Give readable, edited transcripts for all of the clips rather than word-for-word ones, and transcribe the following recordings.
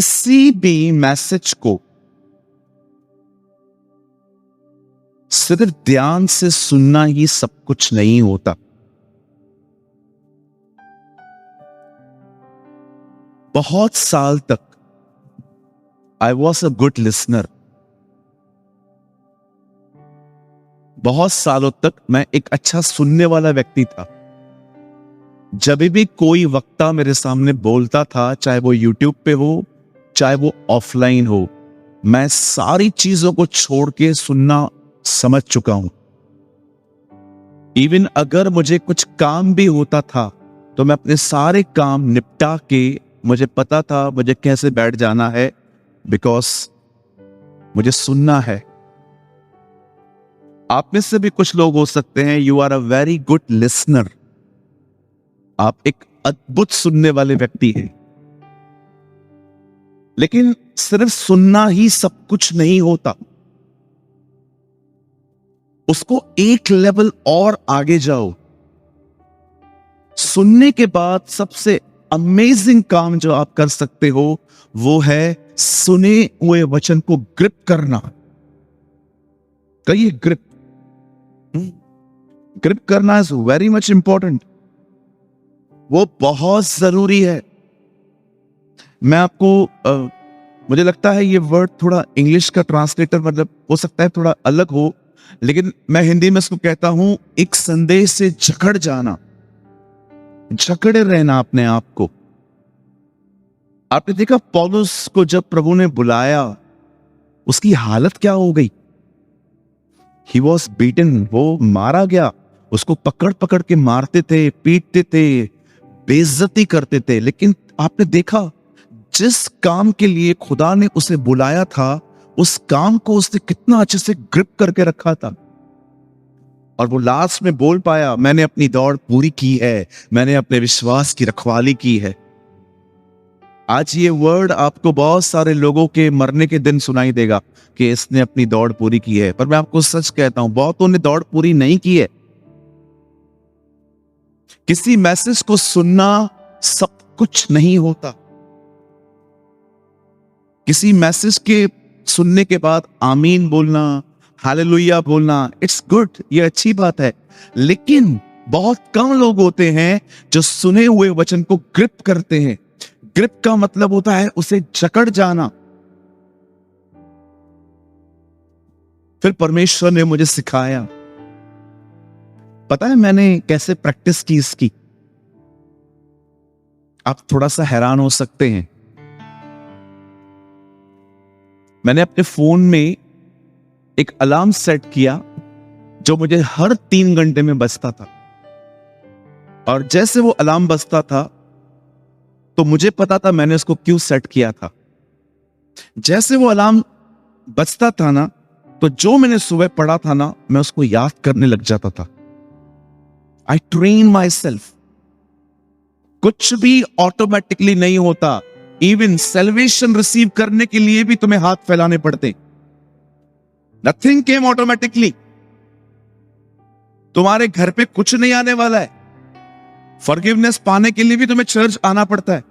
किसी भी मैसेज को सिर्फ ध्यान से सुनना ही सब कुछ नहीं होता। बहुत साल तक I was a good listener. बहुत सालों तक मैं एक अच्छा सुनने वाला व्यक्ति था। जब भी कोई वक्ता मेरे सामने बोलता था, चाहे वो यूट्यूब पे हो, चाहे वो ऑफलाइन हो, मैं सारी चीजों को छोड़ के सुनना समझ चुका हूं। इवन अगर मुझे कुछ काम भी होता था तो मैं अपने सारे काम निपटा के, मुझे पता था मुझे कैसे बैठ जाना है, बिकॉज मुझे सुनना है। आप में से भी कुछ लोग हो सकते हैं, you are a very good listener. आप एक अद्भुत सुनने वाले व्यक्ति हैं, लेकिन सिर्फ सुनना ही सब कुछ नहीं होता। उसको एक लेवल और आगे जाओ। सुनने के बाद सबसे अमेजिंग काम जो आप कर सकते हो वो है सुने हुए वचन को ग्रिप करना। कहिए ग्रिप। ग्रिप करना इज वेरी मच इंपॉर्टेंट। वो बहुत जरूरी है। मैं आपको मुझे लगता है ये वर्ड थोड़ा इंग्लिश का ट्रांसलेटर मतलब हो सकता है थोड़ा अलग हो, लेकिन मैं हिंदी में इसको कहता हूं एक संदेश से जकड़ जाना, जकड़े रहना अपने आप को। आपने देखा पौलुस को जब प्रभु ने बुलाया, उसकी हालत क्या हो गई? ही वॉज बीटन, वो मारा गया। उसको पकड़ पकड़ के मारते थे, पीटते थे, बेइज्जती करते थे। लेकिन आपने देखा जिस काम के लिए खुदा ने उसे बुलाया था, उस काम को उसने कितना अच्छे से ग्रिप करके रखा था। और वो लास्ट में बोल पाया, मैंने अपनी दौड़ पूरी की है, मैंने अपने विश्वास की रखवाली की है। आज ये वर्ड आपको बहुत सारे लोगों के मरने के दिन सुनाई देगा कि इसने अपनी दौड़ पूरी की है, पर मैं आपको सच कहता हूं, बहुतों ने दौड़ पूरी नहीं की है। किसी मैसेज को सुनना सब कुछ नहीं होता। किसी मैसेज के सुनने के बाद आमीन बोलना, हालेलुया बोलना, इट्स गुड, ये अच्छी बात है। लेकिन बहुत कम लोग होते हैं जो सुने हुए वचन को ग्रिप करते हैं। ग्रिप का मतलब होता है उसे जकड़ जाना। फिर परमेश्वर ने मुझे सिखाया, पता है मैंने कैसे प्रैक्टिस की इसकी? आप थोड़ा सा हैरान हो सकते हैं। मैंने अपने फोन में एक अलार्म सेट किया जो मुझे हर 3 घंटे में बजता था। और जैसे वो अलार्म बजता था तो मुझे पता था मैंने उसको क्यों सेट किया था। जैसे वो अलार्म बजता था ना, तो जो मैंने सुबह पढ़ा था ना, मैं उसको याद करने लग जाता था। आई ट्रेन माई सेल्फ। कुछ भी ऑटोमेटिकली नहीं होता। इवन सेल्वेशन रिसीव करने के लिए भी तुम्हें हाथ फैलाने पड़ते। Nothing came automatically. तुम्हारे घर पे कुछ नहीं आने वाला है। फॉरगिवनेस पाने के लिए भी तुम्हें चर्च आना पड़ता है,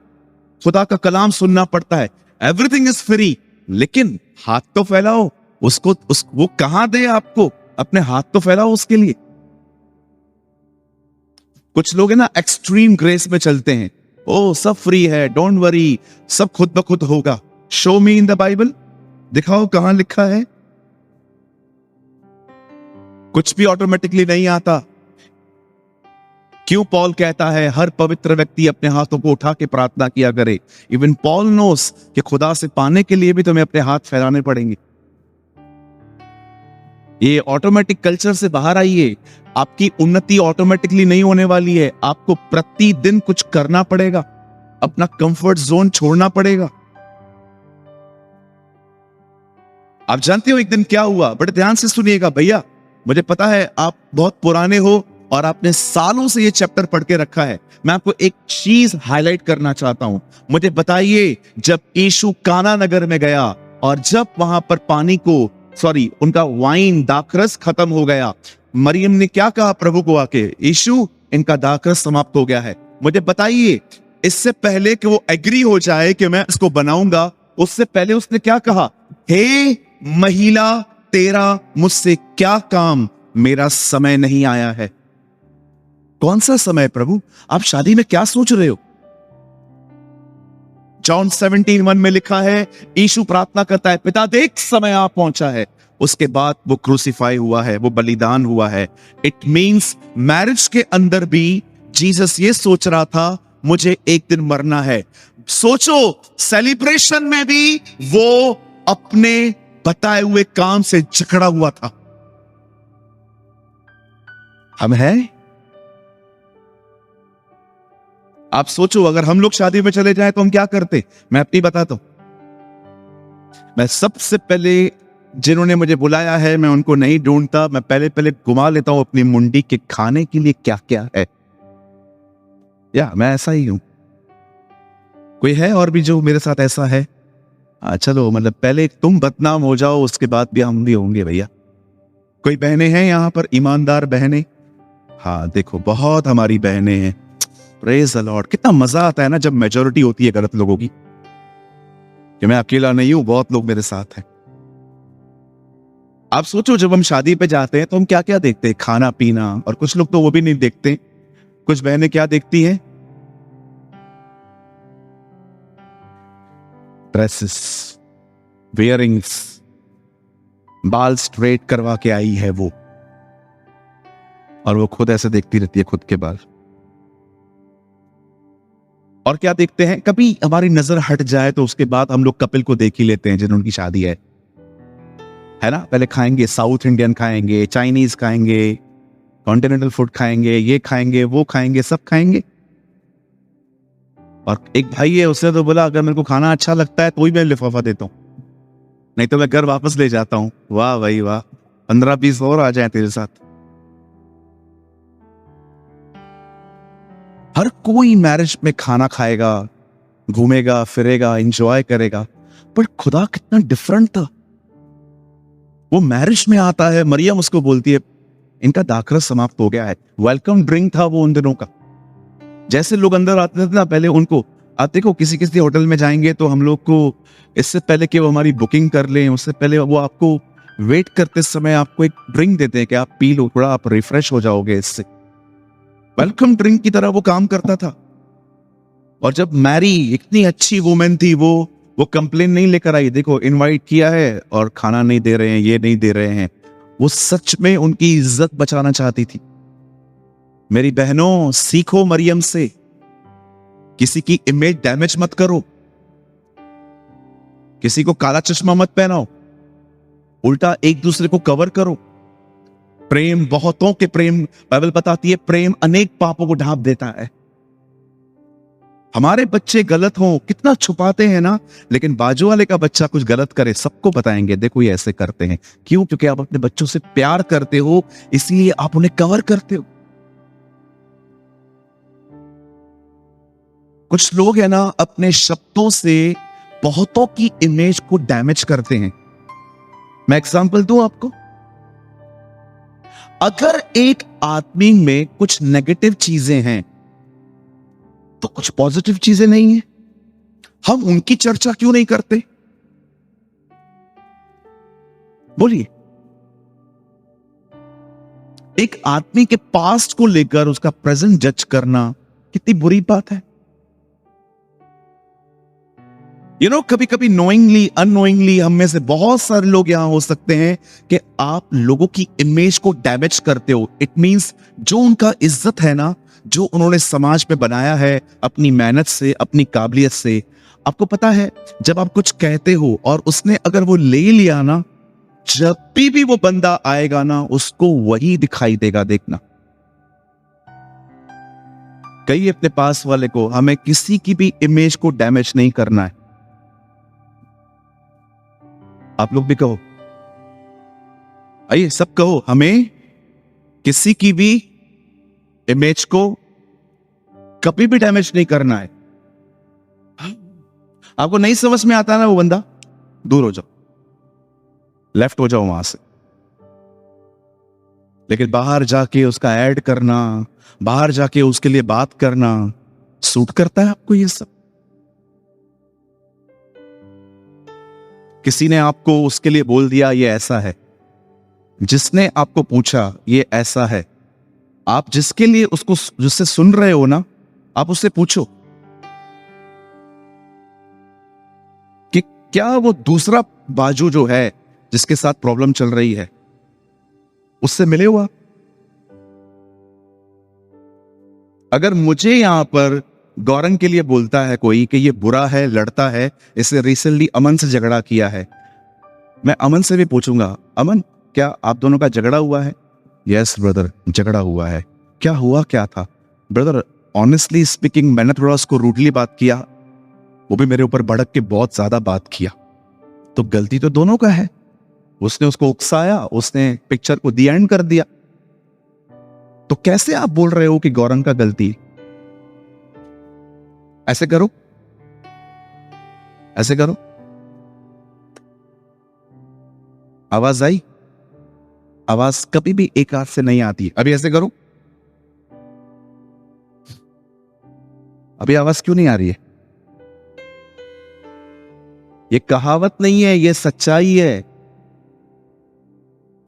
खुदा का कलाम सुनना पड़ता है। एवरीथिंग इज फ्री, लेकिन हाथ तो फैलाओ। वो कहां दे आपको? अपने हाथ तो फैलाओ उसके लिए। कुछ लोग है ना एक्सट्रीम ग्रेस में चलते हैं। ओ सब फ्री है, डोंट वरी, सब खुद ब खुद होगा। Show me in the Bible, दिखाओ कहां लिखा है। कुछ भी ऑटोमेटिकली नहीं आता। क्यों पॉल कहता है हर पवित्र व्यक्ति अपने हाथों को उठा के प्रार्थना किया करे? इवन पॉल नोस कि खुदा से पाने के लिए भी तुम्हें अपने हाथ फैलाने पड़ेंगे। ये ऑटोमेटिक कल्चर से बाहर आइए। आपकी उन्नति ऑटोमेटिकली नहीं होने वाली है। आपको प्रतिदिन कुछ करना पड़ेगा, अपना कंफर्ट जोन छोड़ना पड़ेगा। आप जानते हो एक दिन क्या हुआ? बड़े ध्यान से सुनिएगा भैया। मुझे पता है आप बहुत पुराने हो और आपने सालों से ये चैप्टर पढ़ के रखा है। मैं आपको एक चीज हाईलाइट करना चाहता हूं। मुझे बताइए, जब यीशु काना नगर में गया और जब वहां पर पानी को उनका वाइन दाखरस खत्म हो गया, मरियम ने क्या कहा प्रभु को आके? यीशु, इनका दाखरस समाप्त हो गया है। मुझे बताइए, इससे पहले कि वो एग्री हो जाए कि मैं इसको बनाऊंगा, उससे पहले उसने क्या कहा? हे महिला, तेरा मुझसे क्या काम? मेरा समय नहीं आया है। कौन सा समय प्रभु? आप शादी में क्या सोच रहे हो? जॉन 17:1 में लिखा है, यीशु प्रार्थना करता है, पिता देख समय आ पहुंचा है। उसके बाद वो क्रूसीफाई हुआ है, वो बलिदान हुआ है। इट मींस मैरिज के अंदर भी जीसस ये सोच रहा था, मुझे एक दिन मरना है। सोचो, सेलिब्रेशन में भी वो अपने बताए हुए काम से जकड़ा हुआ था। हम हैं? आप सोचो, अगर हम लोग शादी में चले जाएं तो हम क्या करते? मैं अपनी बताता हूं। मैं सबसे पहले जिन्होंने मुझे बुलाया है, मैं उनको नहीं ढूंढता, मैं पहले पहले घुमा लेता हूं अपनी मुंडी के खाने के लिए क्या क्या है। या मैं ऐसा ही हूं। कोई है और भी जो मेरे साथ ऐसा है? चलो, मतलब पहले तुम बदनाम हो जाओ, उसके बाद भी हम भी होंगे भैया। कोई बहनें हैं यहां पर, ईमानदार बहनें? हाँ देखो, बहुत हमारी बहनें हैं। Praise the Lord. कितना मजा आता है ना जब मेजॉरिटी होती है गलत लोगों की, कि मैं अकेला नहीं हूं, बहुत लोग मेरे साथ हैं। आप सोचो, जब हम शादी पे जाते हैं तो हम क्या क्या देखते हैं? खाना पीना। और कुछ लोग तो वो भी नहीं देखते। कुछ बहनें क्या देखती हैं? ड्रेसेस, वेयरिंग्स, बाल स्ट्रेट करवा के आई है वो, और वो खुद ऐसे देखती रहती है खुद के बाल। और क्या देखते हैं? कभी हमारी नजर हट जाए तो उसके बाद हम लोग कपिल को देख ही लेते हैं जिन उनकी शादी है ना। पहले खाएंगे, साउथ इंडियन खाएंगे, चाइनीज खाएंगे, कॉन्टिनेंटल फूड खाएंगे, ये खाएंगे, वो खाएंगे, सब खाएंगे। और एक भाई है, उसने तो बोला, अगर मेरे को खाना अच्छा लगता है तो ही मैं लिफाफा देता हूं, नहीं तो मैं घर वापस ले जाता हूं। वाह भाई वाह, 15-20 और आ जाए तेरे साथ। हर कोई मैरिज में खाना खाएगा, घूमेगा फिरेगा, एंजॉय करेगा, पर खुदा कितना डिफरेंट था। वो मैरिज में आता है, मरियम उसको बोलती है, इनका दाखरस समाप्त हो गया है। वेलकम ड्रिंक था वो उन दिनों का। जैसे लोग अंदर आते थे ना, पहले उनको, आप देखो किसी किसी होटल में जाएंगे तो हम लोग को इससे पहले कि वो हमारी बुकिंग कर लें, उससे पहले वो आपको वेट करते समय आपको एक ड्रिंक देते हैं कि आप पी लो, थोड़ा आप रिफ्रेश हो जाओगे इससे। वेलकम ड्रिंक की तरह वो काम करता था। और जब मैरी इतनी अच्छी वुमेन थी, वो कंप्लेन नहीं लेकर आई, देखो इनवाइट किया है और खाना नहीं दे रहे हैं, ये नहीं दे रहे हैं। वो सच में उनकी इज्जत बचाना चाहती थी। मेरी बहनों, सीखो मरियम से, किसी की इमेज डैमेज मत करो, किसी को काला चश्मा मत पहनाओ, उल्टा एक दूसरे को कवर करो। प्रेम बहुतों के प्रेम, बाइबल बताती है, प्रेम अनेक पापों को ढांप देता है। हमारे बच्चे गलत हों, कितना छुपाते हैं ना, लेकिन बाजू वाले का बच्चा कुछ गलत करे, सबको बताएंगे, देखो ये ऐसे करते हैं। क्यों? क्योंकि आप अपने बच्चों से प्यार करते हो, इसलिए आप उन्हें कवर करते हो। कुछ लोग है ना, अपने शब्दों से बहुतों की इमेज को डैमेज करते हैं। मैं एग्जांपल दूं आपको। अगर एक आदमी में कुछ नेगेटिव चीजें हैं तो कुछ पॉजिटिव चीजें नहीं है, हम उनकी चर्चा क्यों नहीं करते? बोलिए। एक आदमी के पास्ट को लेकर उसका प्रेजेंट जज करना कितनी बुरी बात है। कभी कभी नोइंगली अननोइंगली हम में से बहुत सारे लोग यहां हो सकते हैं कि आप लोगों की इमेज को डैमेज करते हो। इट मींस जो उनका इज्जत है ना, जो उन्होंने समाज में बनाया है अपनी मेहनत से, अपनी काबिलियत से। आपको पता है, जब आप कुछ कहते हो और उसने अगर वो ले लिया ना, जब भी वो बंदा आएगा ना, उसको वही दिखाई देगा। देखना, कई अपने पास वाले को, हमें किसी की भी इमेज को डैमेज नहीं करना है। आप लोग भी कहो, आइए सब कहो, हमें किसी की भी इमेज को कभी भी डैमेज नहीं करना है। आपको नहीं समझ में आता ना वो बंदा, दूर हो जाओ, लेफ्ट हो जाओ वहां से। लेकिन बाहर जाके उसका ऐड करना, बाहर जाके उसके लिए बात करना, सूट करता है आपको ये सब? किसी ने आपको उसके लिए बोल दिया ये ऐसा है, जिसने आपको पूछा ये ऐसा है, आप जिसके लिए उसको जिससे सुन रहे हो ना, आप उससे पूछो कि क्या वो दूसरा बाजू जो है जिसके साथ प्रॉब्लम चल रही है उससे मिले हुआ। अगर मुझे यहां पर गौरंग के लिए बोलता है कोई कि ये बुरा है, लड़ता है, इसने रिसेंटली अमन से झगड़ा किया है, मैं अमन से भी पूछूंगा, अमन क्या आप दोनों का झगड़ा हुआ है? यस ब्रदर, झगड़ा हुआ है। क्या हुआ, क्या था? ब्रदर ऑनेस्टली स्पीकिंग मैंने थोड़ा उसको रूडली बात किया, वो भी मेरे ऊपर भड़क के बहुत ज्यादा बात किया, तो गलती तो दोनों का है। उसने उसको उकसाया, उसने पिक्चर को दी एंड कर दिया, तो कैसे आप बोल रहे हो कि गौरंग का गलती? ऐसे करो, ऐसे करो। आवाज आई? आवाज कभी भी एक हाथ से नहीं आती। अभी ऐसे करो। अभी आवाज क्यों नहीं आ रही है? ये कहावत नहीं है, ये सच्चाई है।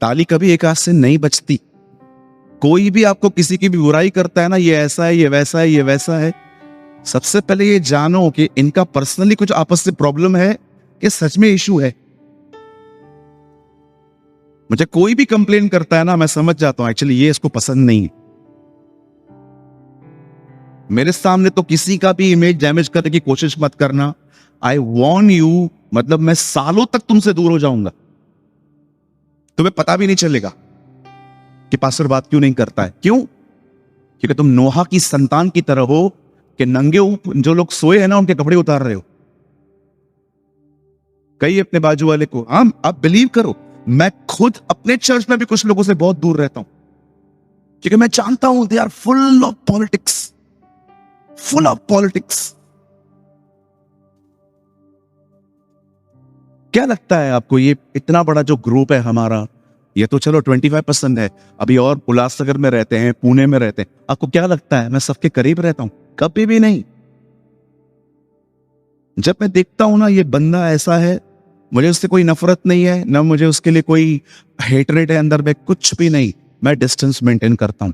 ताली कभी एक हाथ से नहीं बजती। कोई भी आपको किसी की भी बुराई करता है ना, ये ऐसा है, ये वैसा है, ये वैसा है, सबसे पहले ये जानो कि इनका पर्सनली कुछ आपस से प्रॉब्लम है कि सच में इशू है। मुझे कोई भी कंप्लेन करता है ना, मैं समझ जाता हूं एक्चुअली ये इसको पसंद नहीं है। मेरे सामने तो किसी का भी इमेज डैमेज करने की कोशिश मत करना। आई वॉर्न यू, मतलब मैं सालों तक तुमसे दूर हो जाऊंगा, तुम्हें पता भी नहीं चलेगा कि पास्टर बात क्यों नहीं करता है। क्यों? क्योंकि तुम नोहा की संतान की तरह हो कि नंगे जो लोग सोए हैं ना उनके कपड़े उतार रहे हो। कई अपने बाजू वाले को, हाँ आप बिलीव करो, मैं खुद अपने चर्च में भी कुछ लोगों से बहुत दूर रहता हूं, क्योंकि मैं जानता हूं they are full of politics, full of politics. क्या लगता है आपको ये इतना बड़ा जो ग्रुप है हमारा, ये तो चलो 25% है, अभी और उल्लासनगर में रहते हैं, पुणे में रहते हैं, आपको क्या लगता है मैं सबके करीब रहता हूं? कभी भी नहीं। जब मैं देखता हूं ना ये बंदा ऐसा है, मुझे उससे कोई नफरत नहीं है, ना मुझे उसके लिए कोई हेटरेट है अंदर में, कुछ भी नहीं, मैं डिस्टेंस मेंटेन करता हूं।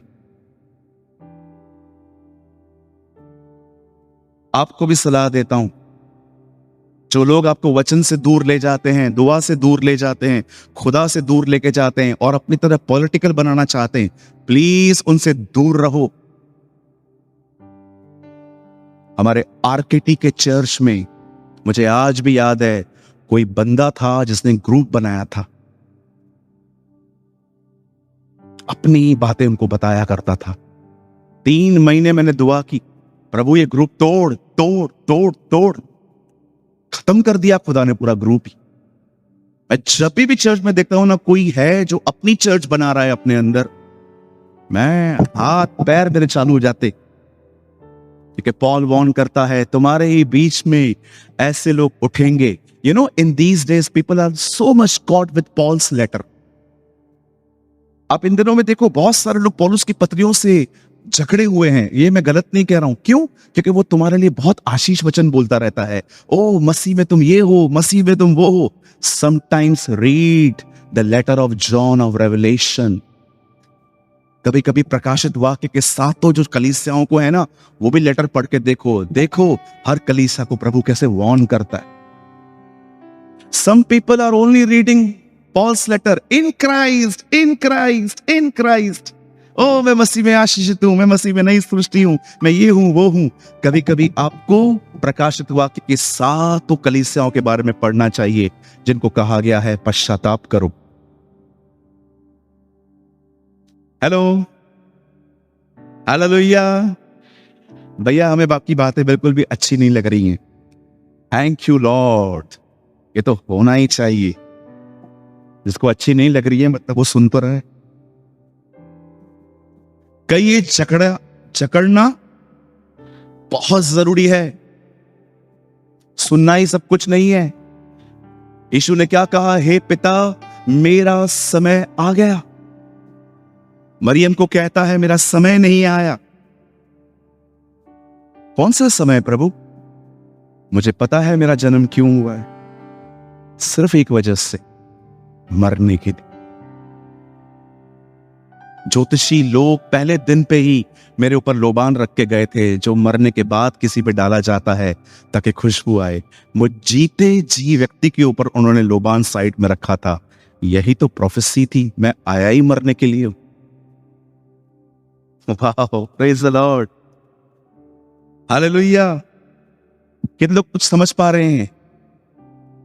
आपको भी सलाह देता हूं, जो लोग आपको वचन से दूर ले जाते हैं, दुआ से दूर ले जाते हैं, खुदा से दूर लेके जाते हैं और अपनी तरफ पॉलिटिकल बनाना चाहते हैं, प्लीज उनसे दूर रहो। हमारे आरकेटी के चर्च में मुझे आज भी याद है, कोई बंदा था जिसने ग्रुप बनाया था, अपनी बातें उनको बताया करता था। 3 महीने मैंने दुआ की, प्रभु ये ग्रुप तोड़ तोड़ तोड़ तोड़, खत्म कर दिया खुदा ने पूरा ग्रुप ही। मैं जब भी चर्च में देखता हूं ना कोई है जो अपनी चर्च बना रहा है अपने अंदर, मैं हाथ पैर मेरे चालू हो जाते, क्योंकि पॉल वॉर्न करता है तुम्हारे ही बीच में ऐसे लोग उठेंगे। You know in these days people are so much caught with Paul's letter. आप इन दिनों में देखो बहुत सारे लोग पौलुस की पत्रियों से झगड़े हुए हैं। ये मैं गलत नहीं कह रहा हूं, क्यों? क्योंकि वो तुम्हारे लिए बहुत आशीष वचन बोलता रहता है, ओ मसीह में तुम ये हो, मसीह में तुम वो हो। Sometimes read the letter of John of Revelation. कभी कभी प्रकाशित वाक्य के साथों जो कलीसियाओं को है ना, वो भी लेटर पढ़ के देखो, देखो हर कलीसिया को प्रभु कैसे वार्न करता है। Some people are only reading Paul's letter, in Christ in Christ in Christ. ओ मैं मसीह में आशीषित हूं, मैं मसीह में नई सृष्टि हूं, मैं ये हूं वो हूं। कभी कभी आपको प्रकाशित वाक्य के साथों कलीसियाओं के बारे में पढ़ना चाहिए जिनको कहा गया है पश्चाताप करो। Hello, hallelujah. भैया हमें बाकी बातें बिल्कुल भी अच्छी नहीं लग रही हैं। थैंक यू लॉर्ड, ये तो होना ही चाहिए। जिसको अच्छी नहीं लग रही है मतलब वो सुन तो रहे। कई ये जकड़ना बहुत जरूरी है, सुनना ही सब कुछ नहीं है। यीशु ने क्या कहा? हे पिता मेरा समय आ गया। मरियम को कहता है मेरा समय नहीं आया। कौन सा समय प्रभु? मुझे पता है मेरा जन्म क्यों हुआ है। सिर्फ एक वजह से, मरने के लिए। ज्योतिषी लोग पहले दिन पे ही मेरे ऊपर लोबान रख के गए थे, जो मरने के बाद किसी पे डाला जाता है ताकि खुशबू आए। मुझ जीते जी व्यक्ति के ऊपर उन्होंने लोबान साइड में रखा था। यही तो प्रोफेसी थी, मैं आया ही मरने के लिए। वाह, प्रेज द लॉर्ड, हालेलुया। कितने लोग कुछ समझ पा रहे हैं?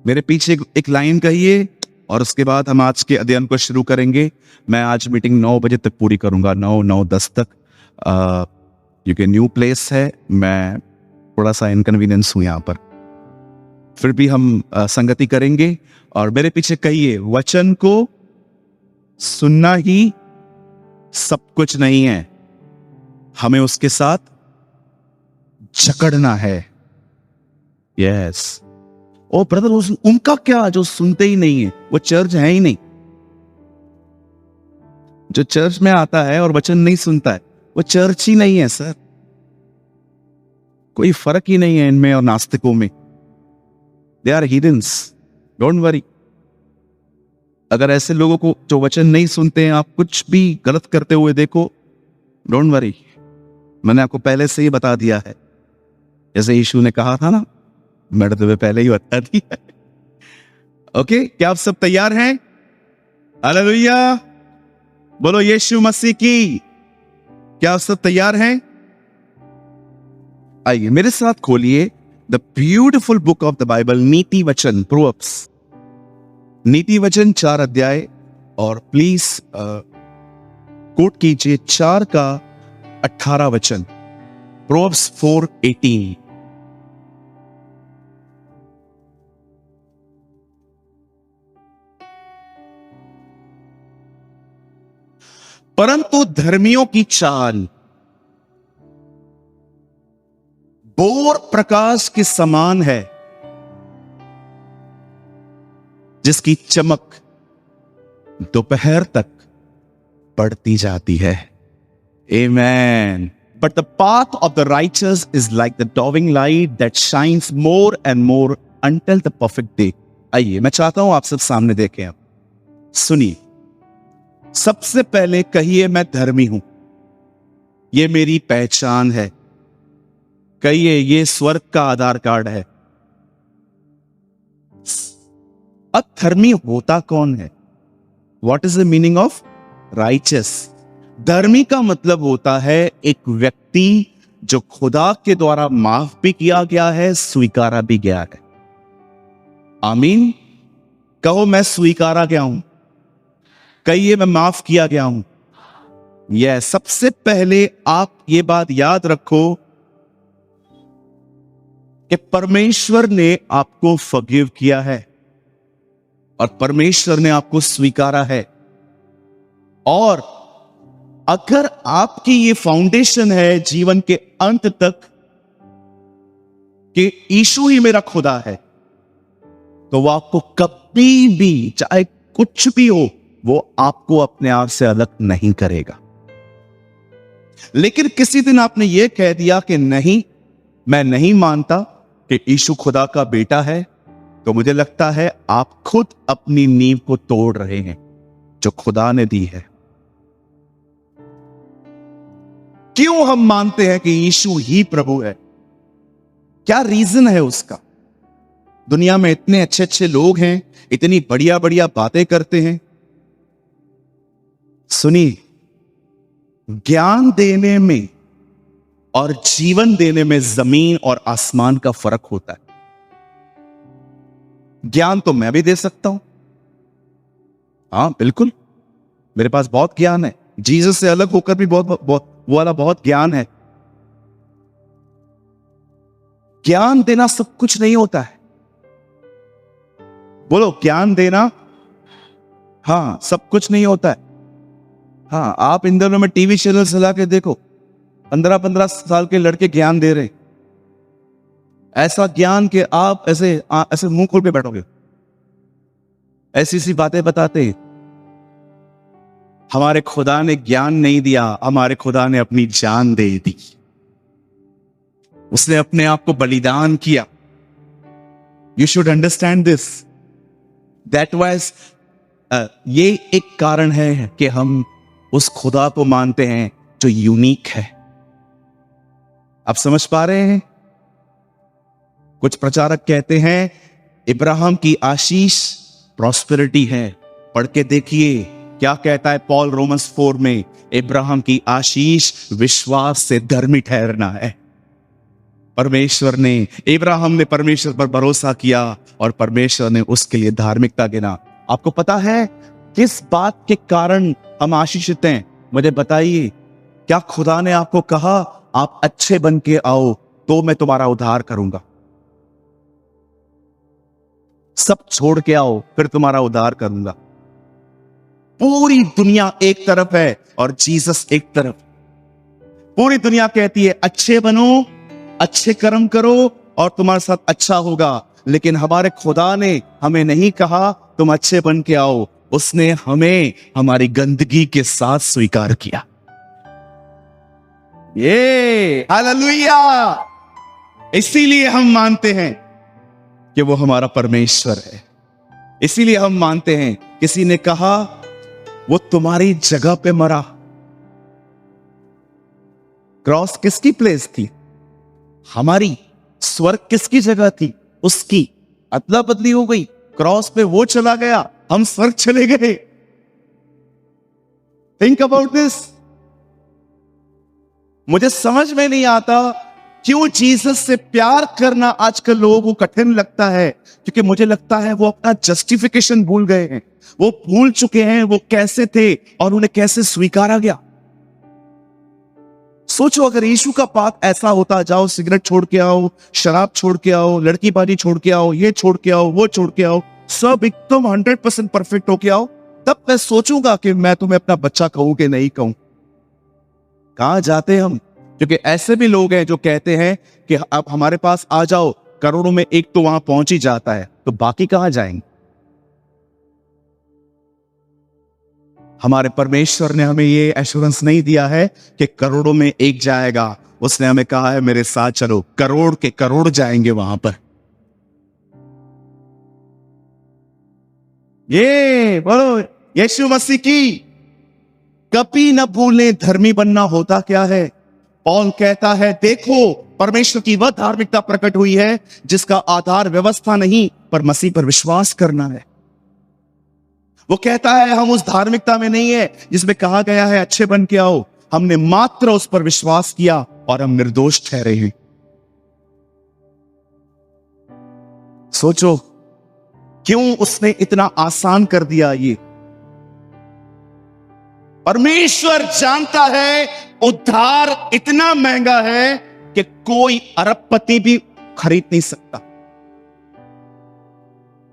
मेरे पीछे एक लाइन कहिए और उसके बाद हम आज के अध्ययन को शुरू करेंगे। मैं आज मीटिंग 9 बजे तक पूरी करूंगा, 9:10 तक। क्योंकि न्यू प्लेस है, मैं थोड़ा सा इनकन्वीनियंस हूं यहां पर, फिर भी हम संगति करेंगे। और मेरे पीछे कहिए, वचन को सुनना ही सब कुछ नहीं है, हमें उसके साथ जकड़ना है। यस। ओ ब्रदर, उनका क्या जो सुनते ही नहीं है? वो चर्च है ही नहीं। जो चर्च में आता है और वचन नहीं सुनता है, वो चर्च ही नहीं है सर। कोई फर्क ही नहीं है इनमें और नास्तिकों में। They are heathens, don't worry. अगर ऐसे लोगों को जो वचन नहीं सुनते हैं आप कुछ भी गलत करते हुए देखो, डोंट वरी, मैंने आपको पहले से ही बता दिया है। जैसे यीशु ने कहा था ना, मैंने तुम्हें पहले ही बता दिया। ओके, क्या आप सब तैयार हैं? हालेलुया, बोलो यीशु मसीह की। क्या आप सब तैयार हैं? आइए मेरे साथ खोलिए the beautiful book of the Bible, नीति वचन, प्रोवर्ब्स। नीति वचन 4 अध्याय, और प्लीज कोट कीजिए 4 का 18 वचन, प्रोवर्ब्स 4:18। परंतु धर्मियों की चाल बोर प्रकाश के समान है, जिसकी चमक दोपहर तक बढ़ती जाती है। Amen. But the path of the righteous is like the dawning light that shines more and more until the perfect day. आइए, मैं चाहता हूं आप सब सामने देखें। आप सुनिए, सबसे पहले कहिए, मैं धर्मी हूं, ये मेरी पहचान है। कहिए, ये स्वर्ग का आधार कार्ड है। अधर्मी होता कौन है? What is the meaning of righteous? धर्मी का मतलब होता है एक व्यक्ति जो खुदा के द्वारा माफ भी किया गया है, स्वीकारा भी गया है। आमीन। कहो, मैं स्वीकारा गया हूं। कहिए, मैं माफ किया गया हूं। यह सबसे पहले आप ये बात याद रखो कि परमेश्वर ने आपको फॉरगिव किया है और परमेश्वर ने आपको स्वीकारा है। और अगर आपकी ये फाउंडेशन है जीवन के अंत तक कि यीशु ही मेरा खुदा है, तो वो आपको कभी भी, चाहे कुछ भी हो, वो आपको अपने आप से अलग नहीं करेगा। लेकिन किसी दिन आपने ये कह दिया कि नहीं, मैं नहीं मानता कि यीशु खुदा का बेटा है, तो मुझे लगता है आप खुद अपनी नींव को तोड़ रहे हैं जो खुदा ने दी है। क्यों हम मानते हैं कि यीशु ही प्रभु है? क्या रीजन है उसका? दुनिया में इतने अच्छे अच्छे लोग हैं, इतनी बढ़िया बढ़िया बातें करते हैं। सुनिए, ज्ञान देने में और जीवन देने में जमीन और आसमान का फर्क होता है। ज्ञान तो मैं भी दे सकता हूं, हां बिल्कुल, मेरे पास बहुत ज्ञान है। जीसस से अलग होकर भी बहुत वो वाला बहुत ज्ञान है। ज्ञान देना सब कुछ नहीं होता है। बोलो, ज्ञान देना हां सब कुछ नहीं होता है। हां, आप इन दिनों में टीवी चैनल चला के देखो, 15-15 साल के लड़के ज्ञान दे रहे, ऐसा ज्ञान कि आप ऐसे मुंह खोल के बैठोगे, ऐसी सी बातें बताते हैं। हमारे खुदा ने ज्ञान नहीं दिया, हमारे खुदा ने अपनी जान दे दी। उसने अपने आप को बलिदान किया। You should understand this. That was ये एक कारण है कि हम उस खुदा को मानते हैं जो यूनिक है। आप समझ पा रहे हैं? कुछ प्रचारक कहते हैं इब्राहिम की आशीष प्रॉस्पेरिटी है। पढ़ के देखिए क्या कहता है पॉल रोमन्स 4 में, इब्राहिम की आशीष विश्वास से धर्मी ठहरना है। इब्राहिम ने परमेश्वर पर भरोसा किया और परमेश्वर ने उसके लिए धार्मिकता गिना। आपको पता है किस बात के कारण हम आशीषित हैं? मुझे बताइए, क्या खुदा ने आपको कहा आप अच्छे बन के आओ तो मैं तुम्हारा उद्धार करूंगा? सब छोड़ के आओ फिर तुम्हारा उद्धार करूंगा। पूरी दुनिया एक तरफ है और जीसस एक तरफ। पूरी दुनिया कहती है अच्छे बनो, अच्छे कर्म करो और तुम्हारे साथ अच्छा होगा, लेकिन हमारे खुदा ने हमें नहीं कहा तुम अच्छे बन के आओ, उसने हमें हमारी गंदगी के साथ स्वीकार किया। ये हालेलुया! इसीलिए हम मानते हैं कि वो हमारा परमेश्वर है। इसीलिए हम मानते हैं, किसी ने कहा वो तुम्हारी जगह पे मरा। क्रॉस किसकी प्लेस थी? हमारी। स्वर्ग किसकी जगह थी? उसकी। अदला बदली हो गई, क्रॉस पे वो चला गया, हम स्वर्ग चले गए। Think about this. मुझे समझ में नहीं आता क्यों जीसस से प्यार करना आजकल लोगों को कठिन लगता है, क्योंकि मुझे लगता है वो अपना जस्टिफिकेशन भूल गए हैं। वो भूल चुके हैं वो कैसे थे और उन्हें कैसे स्वीकारा गया। सोचो अगर यीशु का पाठ ऐसा होता, जाओ सिगरेट छोड़ के आओ, शराब छोड़ के आओ, लड़कीबाजी छोड़ के आओ, ये छोड़ के आओ, वो छोड़ के आओ, सब एकदम 100% परफेक्ट होके आओ, तब मैं सोचूंगा कि मैं तुम्हें अपना बच्चा कहूं कि नहीं कहूं। कहां जाते हम? क्योंकि ऐसे भी लोग हैं जो कहते हैं कि अब हमारे पास आ जाओ, करोड़ों में एक तो वहां पहुंच ही जाता है, तो बाकी कहां जाएंगे? हमारे परमेश्वर ने हमें ये एश्योरेंस नहीं दिया है कि करोड़ों में एक जाएगा। उसने हमें कहा है मेरे साथ चलो, करोड़ के करोड़ जाएंगे वहां पर। ये बोलो यीशु मसीह की कभी न भूलें धर्मी बनना होता क्या है। पौल कहता है देखो परमेश्वर की वह धार्मिकता प्रकट हुई है जिसका आधार व्यवस्था नहीं पर मसीह पर विश्वास करना है। वो कहता है हम उस धार्मिकता में नहीं है जिसमें कहा गया है अच्छे बन के आओ, हमने मात्र उस पर विश्वास किया और हम निर्दोष ठहरे हैं। सोचो क्यों उसने इतना आसान कर दिया। ये परमेश्वर जानता है उद्धार इतना महंगा है कि कोई अरबपति भी खरीद नहीं सकता।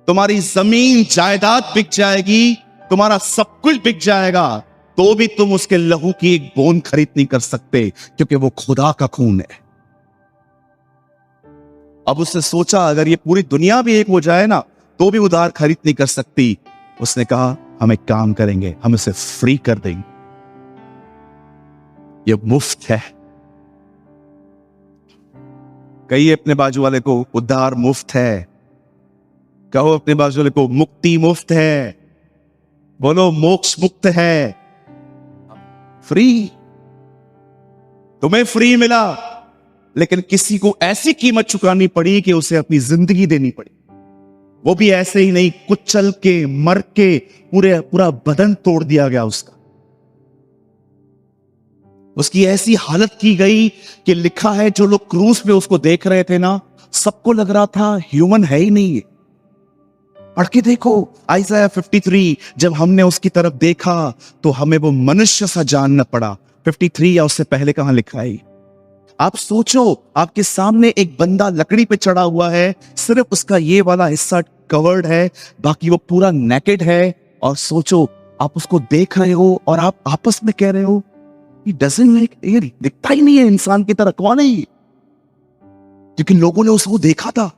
तुम्हारी जमीन जायदाद बिक जाएगी, तुम्हारा सब कुछ बिक जाएगा, तो भी तुम उसके लहू की एक बूंद खरीद नहीं कर सकते, क्योंकि वो खुदा का खून है। अब उसने सोचा अगर ये पूरी दुनिया भी एक हो जाए ना तो भी उधार खरीद नहीं कर सकती। उसने कहा हम एक काम करेंगे, हम इसे फ्री कर देंगे, ये मुफ्त है। कहिए अपने बाजू वाले को उद्धार मुफ्त है। कहो अपने बाजू वाले को मुक्ति मुफ्त है। बोलो मोक्ष मुक्त है। फ्री। तुम्हें फ्री मिला, लेकिन किसी को ऐसी कीमत चुकानी पड़ी कि उसे अपनी जिंदगी देनी पड़ी। वो भी ऐसे ही नहीं, कुचल के मर के पूरा बदन तोड़ दिया गया उसका। उसकी ऐसी हालत की गई कि लिखा है जो लोग क्रूस पे उसको देख रहे थे ना, सबको लग रहा था ह्यूमन है ही नहीं है। पढ़ के देखो आइज़ाया 53, जब हमने उसकी तरफ देखा तो हमें वो मनुष्य सा जानना पड़ा। 53 या उससे पहले कहां लिखा है? आप सोचो आपके सामने एक बंदा लकड़ी पे चढ़ा हुआ है, सिर्फ उसका ये वाला हिस्सा कवर्ड है, बाकी वो पूरा नेकेड है। और सोचो आप उसको देख रहे हो और आप आपस में कह रहे हो He doesn't like, ये दिखता ही नहीं है इंसान की तरह। कौन है ये? क्योंकि लोगों ने उसको देखा था।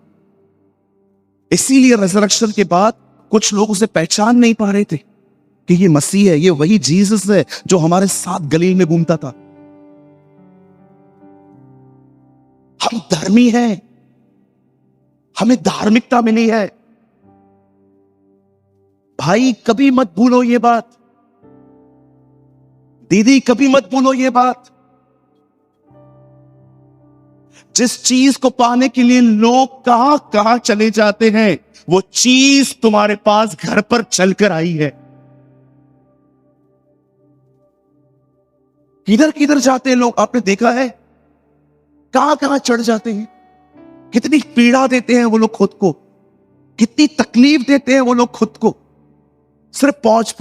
इसीलिए रिजरेक्शन के बाद कुछ लोग उसे पहचान नहीं पा रहे थे कि ये मसीह है, ये वही जीसस है जो हमारे साथ गलील में घूमता था। हम धर्मी हैं, हमें धार्मिकता मिली है। भाई कभी मत भूलो ये बात, दीदी कभी मत भूलो ये बात। जिस चीज को पाने के लिए लोग कहां कहां चले जाते हैं, वो चीज तुम्हारे पास घर पर चलकर आई है। किधर किधर जाते हैं लोग, आपने देखा है? कहां कहां चढ़ जाते हैं, कितनी पीड़ा देते हैं वो लोग खुद को, कितनी तकलीफ देते हैं वो लोग खुद को, सिर्फ पहुंच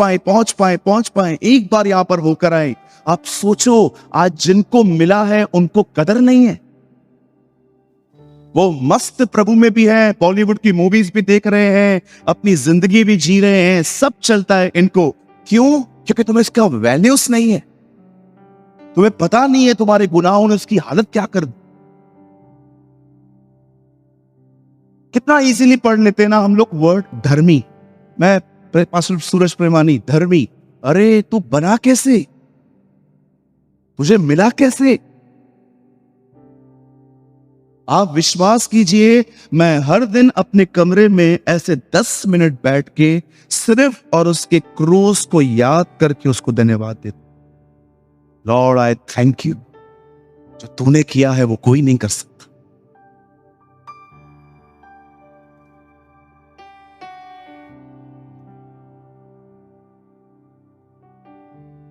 पाए एक बार यहां पर होकर आए। आप सोचो, आज जिनको मिला है उनको कदर नहीं है। वो मस्त प्रभु में भी है, बॉलीवुड की मूवीज भी देख रहे हैं, अपनी जिंदगी भी जी रहे हैं, सब चलता है इनको। क्यों? क्योंकि तुम्हें इसका वैल्यूज नहीं है, तुम्हें पता नहीं है तुम्हारे गुनाहों ने उसकी हालत क्या कर दी। कितना इजीली पढ़ लेते हैं ना हम लोग वर्ड धर्मी। मैं पास्टर सूरज प्रेमानी, धर्मी, अरे तू बना कैसे, तुझे मिला कैसे? आप विश्वास कीजिए, मैं हर दिन अपने कमरे में ऐसे 10 मिनट बैठ के सिर्फ और उसके क्रूस को याद करके उसको धन्यवाद देता। लॉर्ड आई थैंक यू, जो तूने किया है वो कोई नहीं कर सकता।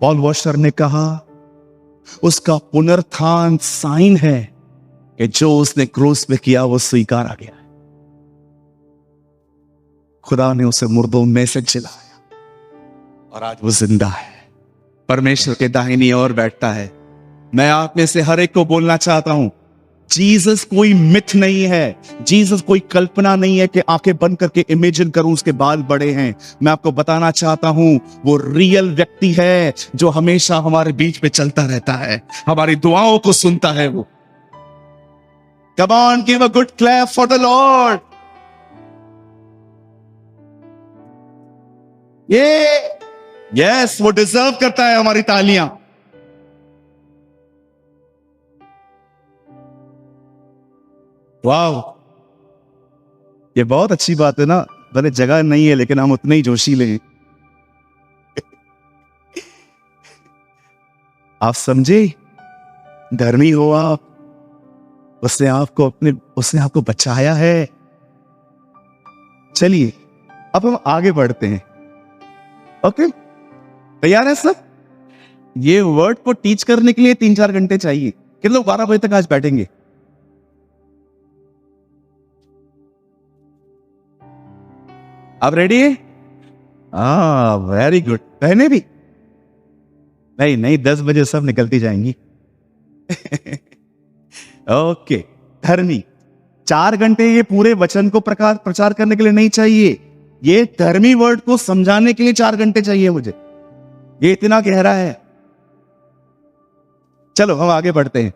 पॉल वॉशर ने कहा, उसका पुनरुत्थान साइन है कि जो उसने क्रूस पे किया वो स्वीकार आ गया है। खुदा ने उसे मुर्दों में से जिलाया और आज वो जिंदा है, परमेश्वर के दाहिनी ओर बैठता है। मैं आप में से हर एक को बोलना चाहता हूं, जीसस कोई मिथ नहीं है, जीसस कोई कल्पना नहीं है कि आंखें बंद करके इमेजिन करूं उसके बाल बड़े हैं। मैं आपको बताना चाहता हूं, वो रियल व्यक्ति है जो हमेशा हमारे बीच में चलता रहता है, हमारी दुआओं को सुनता है वो। Come on, give a good clap for the Lord. Yes, वो डिजर्व करता है हमारी तालियां। वाह, ये बहुत अच्छी बात है ना। भले जगह नहीं है लेकिन हम उतने ही जोशीले हैं। आप समझे, धर्मी हो आप, उसने आपको बचाया है। चलिए अब हम आगे बढ़ते हैं। ओके, तैयार है सब? ये वर्ड को टीच करने के लिए 3-4 घंटे चाहिए। कितने लोग 12 बजे तक आज बैठेंगे? आप रेडी है? Very good. बहने भी? नहीं, 10 बजे सब निकलती जाएंगी। ओके, धर्मी 4 घंटे ये पूरे वचन को प्रचार करने के लिए नहीं चाहिए, ये धर्मी वर्ड को समझाने के लिए 4 घंटे चाहिए मुझे। ये इतना गहरा है। चलो हम आगे बढ़ते हैं।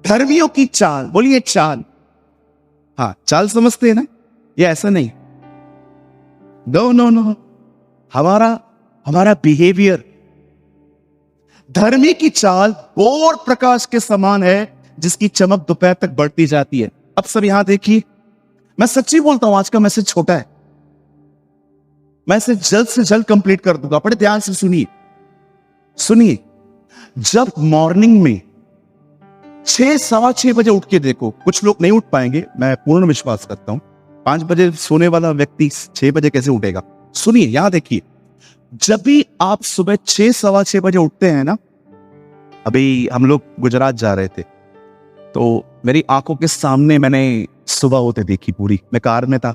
धर्मियों की चाल, बोलिए चाल। हाँ, चाल समझते हैं ना, ये ऐसा नहीं, नो, हमारा बिहेवियर। धर्मी की चाल और प्रकाश के समान है जिसकी चमक दोपहर तक बढ़ती जाती है। अब सब यहां देखिए, मैं सच्ची बोलता हूं, आज का मैसेज छोटा है, मैं इसे जल्द से जल्द कंप्लीट कर दूंगा। बड़े ध्यान से सुनिए। जब मॉर्निंग में 6-6:15 बजे उठ के देखो, कुछ लोग नहीं उठ पाएंगे, मैं पूर्ण विश्वास करता हूं 5 बजे सोने वाला व्यक्ति 6 बजे कैसे उठेगा। सुनिए, यहां देखिए, जब भी आप सुबह 6-6:15 बजे उठते हैं ना, अभी हम लोग गुजरात जा रहे थे तो मेरी आंखों के सामने मैंने सुबह होते देखी पूरी। मैं कार में था,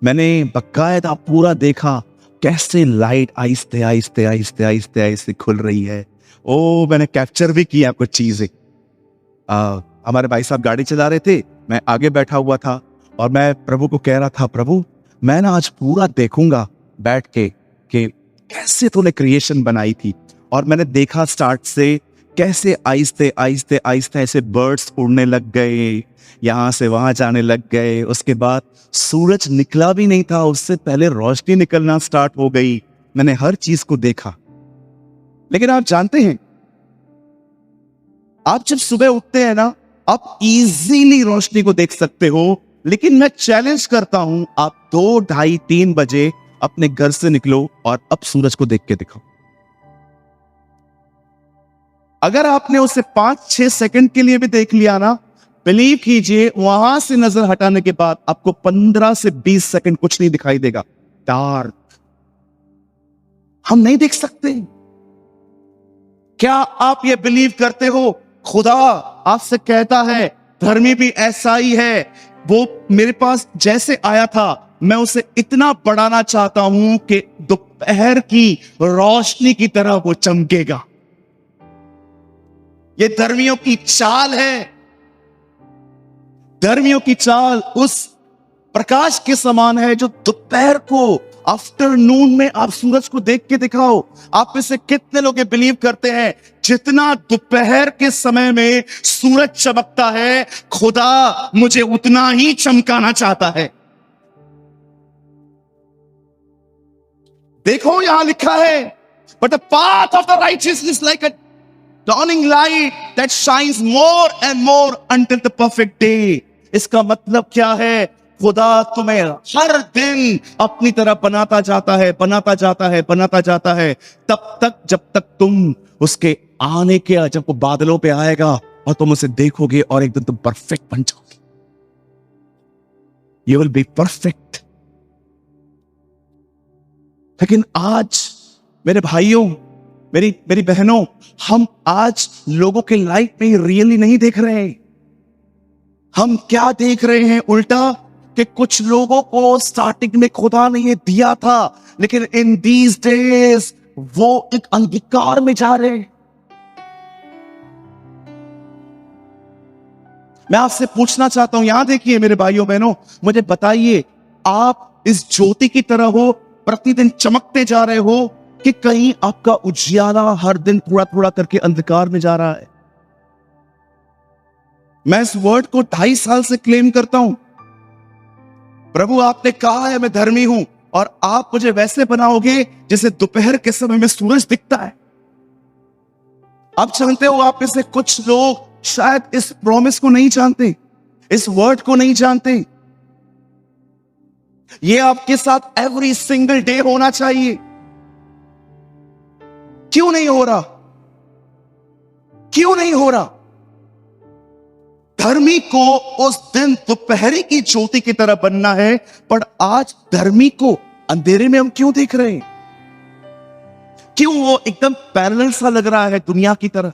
मैंने बकायदा पूरा देखा कैसे लाइट आहिस्ते आहिस्ते खुल रही है। ओ, मैंने कैप्चर भी किया कुछ चीजें। हमारे भाई साहब गाड़ी चला रहे थे, मैं आगे बैठा हुआ था और मैं प्रभु को कह रहा था, प्रभु मैं ना आज पूरा देखूंगा बैठ के कि कैसे तूने क्रिएशन बनाई थी। और मैंने देखा स्टार्ट से कैसे आहिस्ते ऐसे बर्ड्स उड़ने लग गए, यहां से वहां जाने लग गए। उसके बाद सूरज निकला भी नहीं था, उससे पहले रोशनी निकलना स्टार्ट हो गई। मैंने हर चीज को देखा। लेकिन आप जानते हैं, आप जब सुबह उठते हैं ना, आप इजीली रोशनी को देख सकते हो, लेकिन मैं चैलेंज करता हूं, आप 2, ढाई, 3 बजे अपने घर से निकलो और अब सूरज को देख के दिखाओ। अगर आपने उसे 5-6 सेकंड के लिए भी देख लिया ना, बिलीव कीजिए वहां से नजर हटाने के बाद आपको 15 से 20 सेकंड कुछ नहीं दिखाई देगा, डार्क। हम नहीं देख सकते। क्या आप ये बिलीव करते हो खुदा आपसे कहता है धर्मी भी ऐसा ही है, वो मेरे पास जैसे आया था मैं उसे इतना बढ़ाना चाहता हूं कि दोपहर की रोशनी की तरह वो चमकेगा। ये धर्मियों की चाल है। धर्मियों की चाल उस प्रकाश के समान है जो दोपहर को, आफ्टरनून में आप सूरज को देख के दिखाओ। आप में से कितने लोग ये बिलीव करते हैं जितना दोपहर के समय में सूरज चमकता है, खुदा मुझे उतना ही चमकाना चाहता है। देखो यहां लिखा है, but the path of the righteous is like a dawning light that shines more and more until the perfect day। इसका मतलब क्या है? खुदा तुम्हें हर दिन अपनी तरह बनाता जाता है, बनाता जाता है, बनाता जाता है, तब तक जब तक तुम उसके आने के, जब वो बादलों पे आएगा और तुम उसे देखोगे और एक दिन तुम परफेक्ट बन जाओगे। You will be perfect। लेकिन आज मेरे भाइयों, मेरी बहनों, हम आज लोगों के लाइफ में रियली नहीं देख रहे हैं। हम क्या देख रहे हैं उल्टा, कि कुछ लोगों को स्टार्टिंग में खुदा ने ये दिया था, लेकिन इन दीज डेज वो एक अंधकार में जा रहे हैं। मैं आपसे पूछना चाहता हूं, यहां देखिए मेरे भाइयों बहनों, मुझे बताइए, आप इस ज्योति की तरह हो, प्रतिदिन चमकते जा रहे हो, कि कहीं आपका उजियारा हर दिन थोड़ा थोड़ा करके अंधकार में जा रहा है? मैं इस वर्ड को 2.5 साल से क्लेम करता हूं। प्रभु आपने कहा है मैं धर्मी हूं और आप मुझे वैसे बनाओगे जैसे दोपहर के समय में सूरज दिखता है। आप जानते हो, आप में से कुछ लोग शायद इस प्रॉमिस को नहीं जानते, इस वर्ड को नहीं जानते। ये आपके साथ एवरी सिंगल डे होना चाहिए। क्यों नहीं हो रहा? क्यों नहीं हो रहा? धर्मी को उस दिन दोपहरी की ज्योति की तरह बनना है, पर आज धर्मी को अंधेरे में हम क्यों देख रहे हैं? क्यों वो एकदम पैरेलल सा लग रहा है दुनिया की तरह?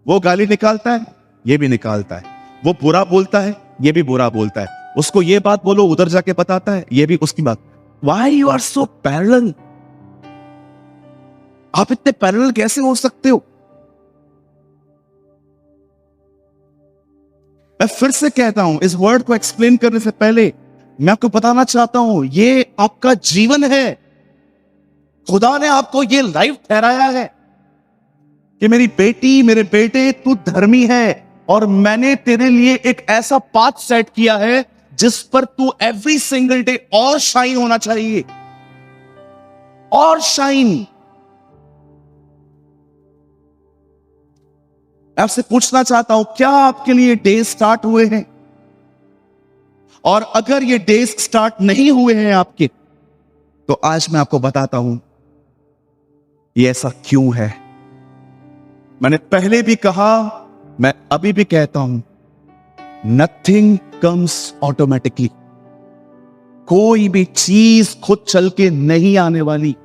वो गाली निकालता है, ये भी निकालता है। वो बुरा बोलता है, ये भी बुरा बोलता है। उसको ये बात बोलो, उधर जाके बताता है, ये भी उसकी बात। Why you are so parallel? आप इतने पैरेलल कैसे हो सकते हो? मैं फिर से कहता हूं, इस वर्ड को एक्सप्लेन करने से पहले मैं आपको बताना चाहता हूं, ये आपका जीवन है। खुदा ने आपको ये लाइफ ठहराया है कि मेरी बेटी, मेरे बेटे, तू धर्मी है और मैंने तेरे लिए एक ऐसा पाथ सेट किया है जिस पर तू एवरी सिंगल डे और शाइन होना चाहिए, और शाइन। आपसे पूछना चाहता हूं, क्या आपके लिए डे स्टार्ट हुए हैं? और अगर ये डेज स्टार्ट नहीं हुए हैं आपके, तो आज मैं आपको बताता हूं ये ऐसा क्यों है। मैंने पहले भी कहा, मैं अभी भी कहता हूं, नथिंग कम्स ऑटोमेटिकली। कोई भी चीज खुद चल के नहीं आने वाली।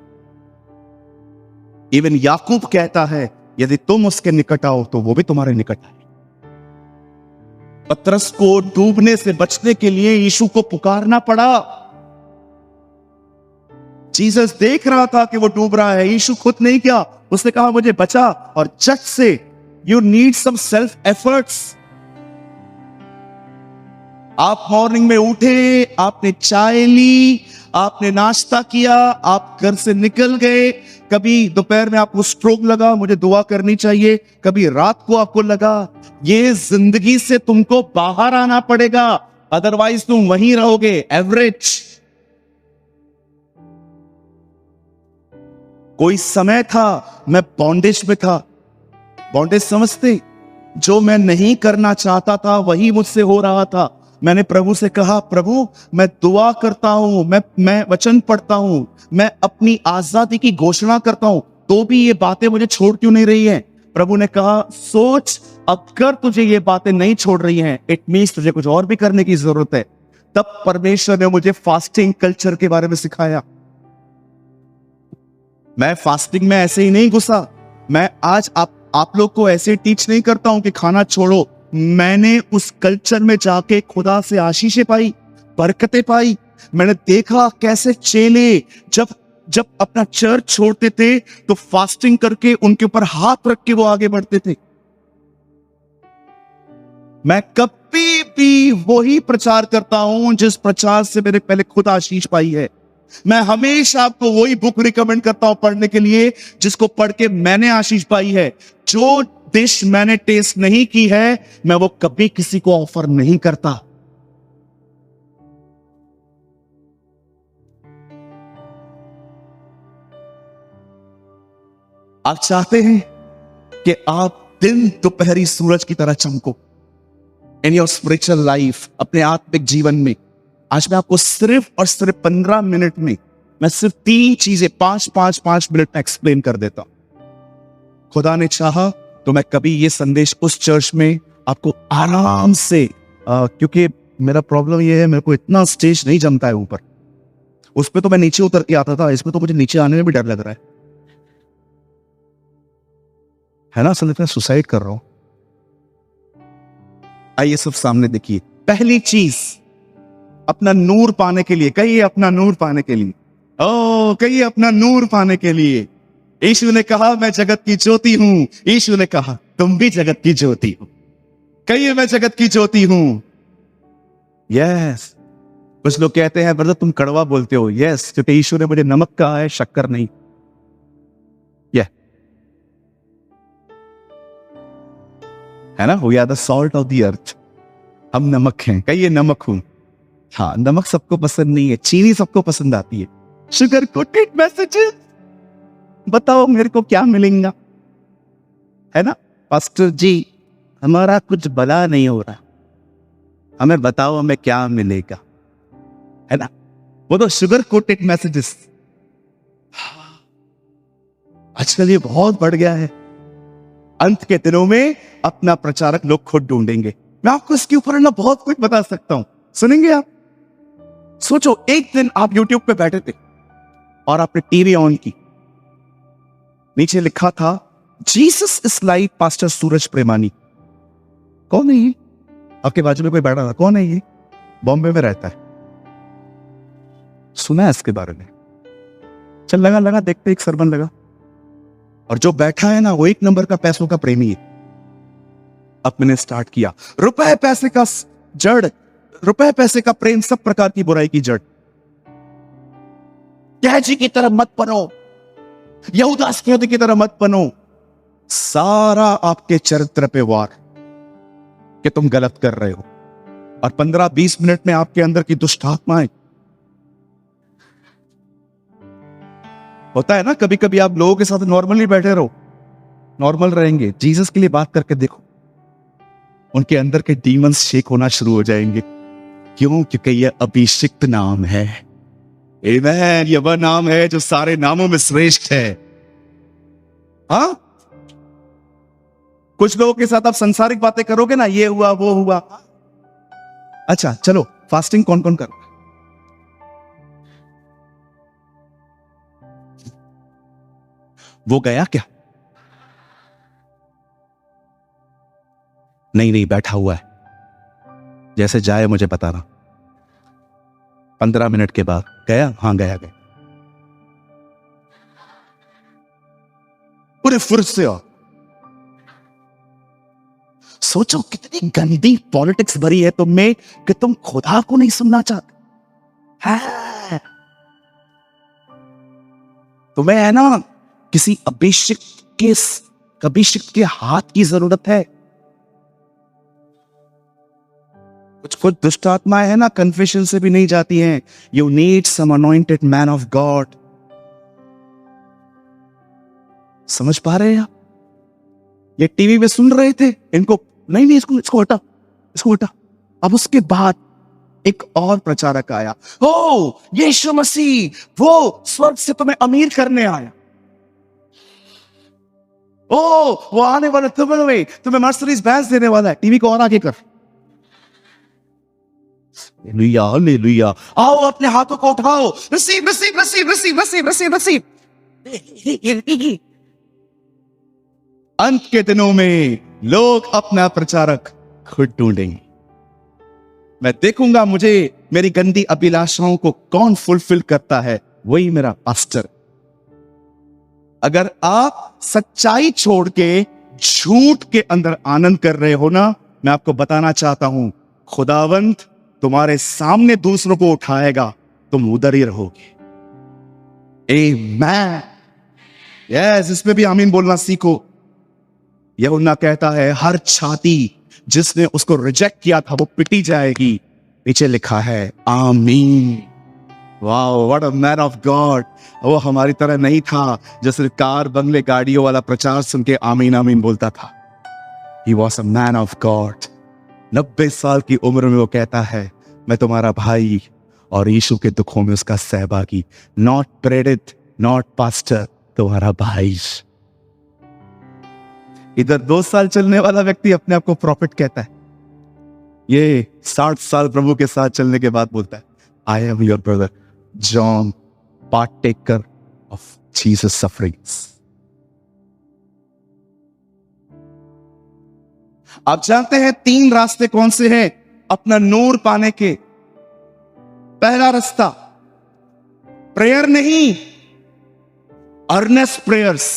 इवन याकूब कहता है, यदि तुम उसके निकट आओ तो वो भी तुम्हारे निकट आए। पतरस को डूबने से बचने के लिए यीशु को पुकारना पड़ा। जीसस देख रहा था कि वो डूब रहा है, यीशु खुद नहीं किया। उसने कहा मुझे बचा, और जज से you need some self efforts. आप मॉर्निंग में उठे, आपने चाय ली, आपने नाश्ता किया, आप घर से निकल गए। कभी दोपहर में आपको स्ट्रोक लगा, मुझे दुआ करनी चाहिए। कभी रात को आपको लगा। ये जिंदगी से तुमको बाहर आना पड़ेगा, अदरवाइज तुम वहीं रहोगे, एवरेज। कोई समय था मैं बॉन्डेज में था। बॉन्डेज समझते? जो मैं नहीं करना चाहता था वही मुझसे हो रहा था। मैंने प्रभु से कहा, प्रभु मैं दुआ करता हूं, मैं वचन पढ़ता हूं, मैं अपनी आजादी की घोषणा करता हूं, तो भी ये बातें मुझे छोड़ क्यों नहीं रही हैं? प्रभु ने कहा, सोच, अगर तुझे ये बातें नहीं छोड़ रही हैं, इट मीन्स तुझे कुछ और भी करने की जरूरत है। तब परमेश्वर ने मुझे फास्टिंग कल्चर के बारे में सिखाया। मैं फास्टिंग में ऐसे ही नहीं घुसा। मैं आज आप लोग को ऐसे टीच नहीं करता हूं कि खाना छोड़ो। मैंने उस कल्चर में जाके खुदा से आशीषें पाई, बरकतें पाई। मैंने देखा कैसे चेले जब जब अपना चर्च छोड़ते थे तो फास्टिंग करके उनके ऊपर हाथ रख के वो आगे बढ़ते थे। मैं कभी भी वही प्रचार करता हूं जिस प्रचार से मैंने पहले खुद आशीष पाई है। मैं हमेशा आपको वही बुक रिकमेंड करता हूं पढ़ने के लिए जिसको पढ़ के मैंने आशीष पाई है। जो डिश मैंने टेस्ट नहीं की है, मैं वो कभी किसी को ऑफर नहीं करता। आप चाहते हैं कि आप दिन दोपहरी सूरज की तरह चमको इन योर स्पिरिचुअल लाइफ, अपने आत्मिक जीवन में। आज मैं आपको सिर्फ और सिर्फ 15 मिनट में, मैं सिर्फ 3 चीजें 5 मिनट में एक्सप्लेन कर देता हूं। खुदा ने चाहा तो मैं कभी ये संदेश उस चर्च में आपको आराम से, क्योंकि मेरा प्रॉब्लम ये है, मेरे को इतना स्टेज नहीं जमता है ऊपर। उस पे तो मैं नीचे उतर के आता था, इसमें तो मुझे नीचे आने में भी डर लग रहा है ना? असल में सुसाइड कर रहा हूं। आइए सब सामने देखिए। पहली चीज, अपना नूर पाने के लिए, कहिए अपना नूर पाने के लिए, ओ कहिए अपना नूर पाने के लिए। यीशु ने कहा मैं जगत की ज्योति हूं। यीशु ने कहा तुम भी जगत की ज्योति हो। कहिए मैं जगत की ज्योति हूं। यस। कुछ लोग कहते हैं ब्रदर तुम कड़वा बोलते हो। यस, क्योंकि यीशु ने मुझे नमक कहा है, शक्कर नहीं। यह है ना, we are the salt of the earth. हम नमक हैं। कहिए नमक हूं। हाँ, नमक सबको पसंद नहीं है, चीनी सबको पसंद आती है। शुगर कोटेड मैसेजेस, बताओ मेरे को क्या मिलेगा? है ना पास्टर जी, हमारा कुछ भला नहीं हो रहा, हमें बताओ हमें क्या मिलेगा, है ना? वो तो शुगर कोटेड मैसेजेस। आजकल ये बहुत बढ़ गया है। अंत के दिनों में अपना प्रचारक लोग खुद ढूंढेंगे। मैं आपको इसके ऊपर ना बहुत कुछ बता सकता हूं, सुनेंगे आप? सोचो, एक दिन आप YouTube पे बैठे थे और आपने टीवी ऑन की, नीचे लिखा था जीसस इज लाइक पास्टर सूरज प्रेमानी। कौन है ये? आपके बाजू में कोई बैठा था, कौन है ये? बॉम्बे में रहता है। सुना है इसके बारे में? चल लगा देखते, एक सरमन लगा। और जो बैठा है ना, वो एक नंबर का पैसों का प्रेमी है। अब मैंने स्टार्ट किया, रुपए पैसे का जड़, रुपए पैसे का प्रेम सब प्रकार की बुराई की जड़। कैजी की तरह मत बनो, यहूदा इस्करियोती की तरह मत बनो। सारा आपके चरित्र पे वार कि तुम गलत कर रहे हो, और 15-20 मिनट में आपके अंदर की दुष्ट आत्माएं। होता है ना, कभी कभी आप लोगों के साथ नॉर्मली बैठे रहो, नॉर्मल रहेंगे, जीसस के लिए बात करके देखो, उनके अंदर के डीमंस शेक होना शुरू हो जाएंगे। क्यों? क्योंकि यह अभिषिक्त नाम है। आमेन। यह वह नाम है जो सारे नामों में श्रेष्ठ है। हाँ, कुछ लोगों के साथ आप संसारिक बातें करोगे ना, ये हुआ वो हुआ। अच्छा चलो, फास्टिंग कौन कौन कर? वो गया क्या? नहीं, बैठा हुआ है। जैसे जाए मुझे बताना। 15 मिनट के बाद गया? हाँ गया। पूरे फुर्स से आओ। सोचो कितनी गंदी पॉलिटिक्स भरी है तुम में कि तुम खुदा को नहीं सुनना चाहते। हाँ। तुम्हें है ना किसी अभिषिक्त के हाथ की जरूरत है। कुछ दुष्ट आत्माएं है ना, कन्फेशन से भी नहीं जाती हैं। You need some anointed man of God. समझ पा रहे हैं आप? ये टीवी में सुन रहे थे, इनको नहीं इसको हटा, अब उसके बाद एक और प्रचारक आया, ओ यीशु मसीह वो स्वर्ग से तुम्हें अमीर करने आया, ओ वो आने वाले तुम्हें मर्सिडीज बेंज देने वाला है। टीवी को और आगे कर। Hallelujah hallelujah. आओ अपने हाथों को उठाओ, receive receive receive receive receive receive receive. अंत के दिनों में लोग अपना प्रचारक खुद ढूंढेंगे। मैं देखूंगा मुझे मेरी गंदी अभिलाषाओं को कौन फुलफिल करता है, वही मेरा पास्टर। अगर आप सच्चाई छोड़ के झूठ के अंदर आनंद कर रहे हो ना, मैं आपको बताना चाहता हूं, खुदावंत तुम्हारे सामने दूसरों को उठाएगा, तुम उधर ही रहोगे। आमीन। यस, इसमें भी आमीन बोलना सीखो। यूहन्ना कहता है हर छाती जिसने उसको रिजेक्ट किया था वो पिटी जाएगी। नीचे लिखा है आमीन। Wow, what a man of God. वो हमारी तरह नहीं था जो सिर्फ कार बंगले गाड़ियों वाला प्रचार सुन के आमीन आमीन बोलता था। He was a man of God। 90 साल की उम्र में वो कहता है मैं तुम्हारा भाई और यीशु के दुखों में उसका सहभागी। नॉट प्रेरित, नॉट पास्टर, तुम्हारा भाई। इधर 2 साल चलने वाला व्यक्ति अपने आप को प्रॉफिट कहता है, ये 60 साल प्रभु के साथ चलने के बाद बोलता है I am your brother John, partaker of Jesus sufferings. आप जानते हैं 3 रास्ते कौन से हैं अपना नूर पाने के? पहला रास्ता प्रेयर नहीं, अर्नेस्ट प्रेयर्स।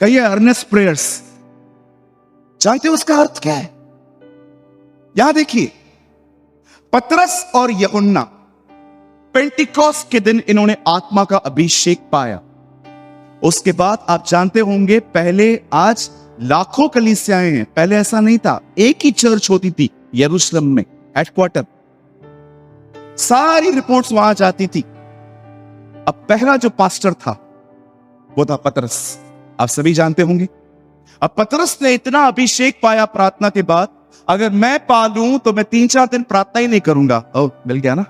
कहिए अर्नेस्ट प्रेयर्स। जानते हो उसका अर्थ क्या है? यहां देखिए, पतरस और यूहन्ना पेंटिकॉस्ट के दिन इन्होंने आत्मा का अभिषेक पाया। उसके बाद आप जानते होंगे पहले आज लाखों कलीसियाएं हैं, पहले ऐसा नहीं था। एक ही चर्च होती थी यरूशलेम में, हेडक्वार्टर, सारी रिपोर्ट्स वहां जाती थी। अब पहला जो पास्टर था वो था पतरस, आप सभी जानते होंगे। अब पतरस ने इतना अभिषेक पाया प्रार्थना के बाद, अगर मैं पालूं तो मैं 3-4 दिन प्रार्थना ही नहीं करूंगा। ओह, मिल गया ना,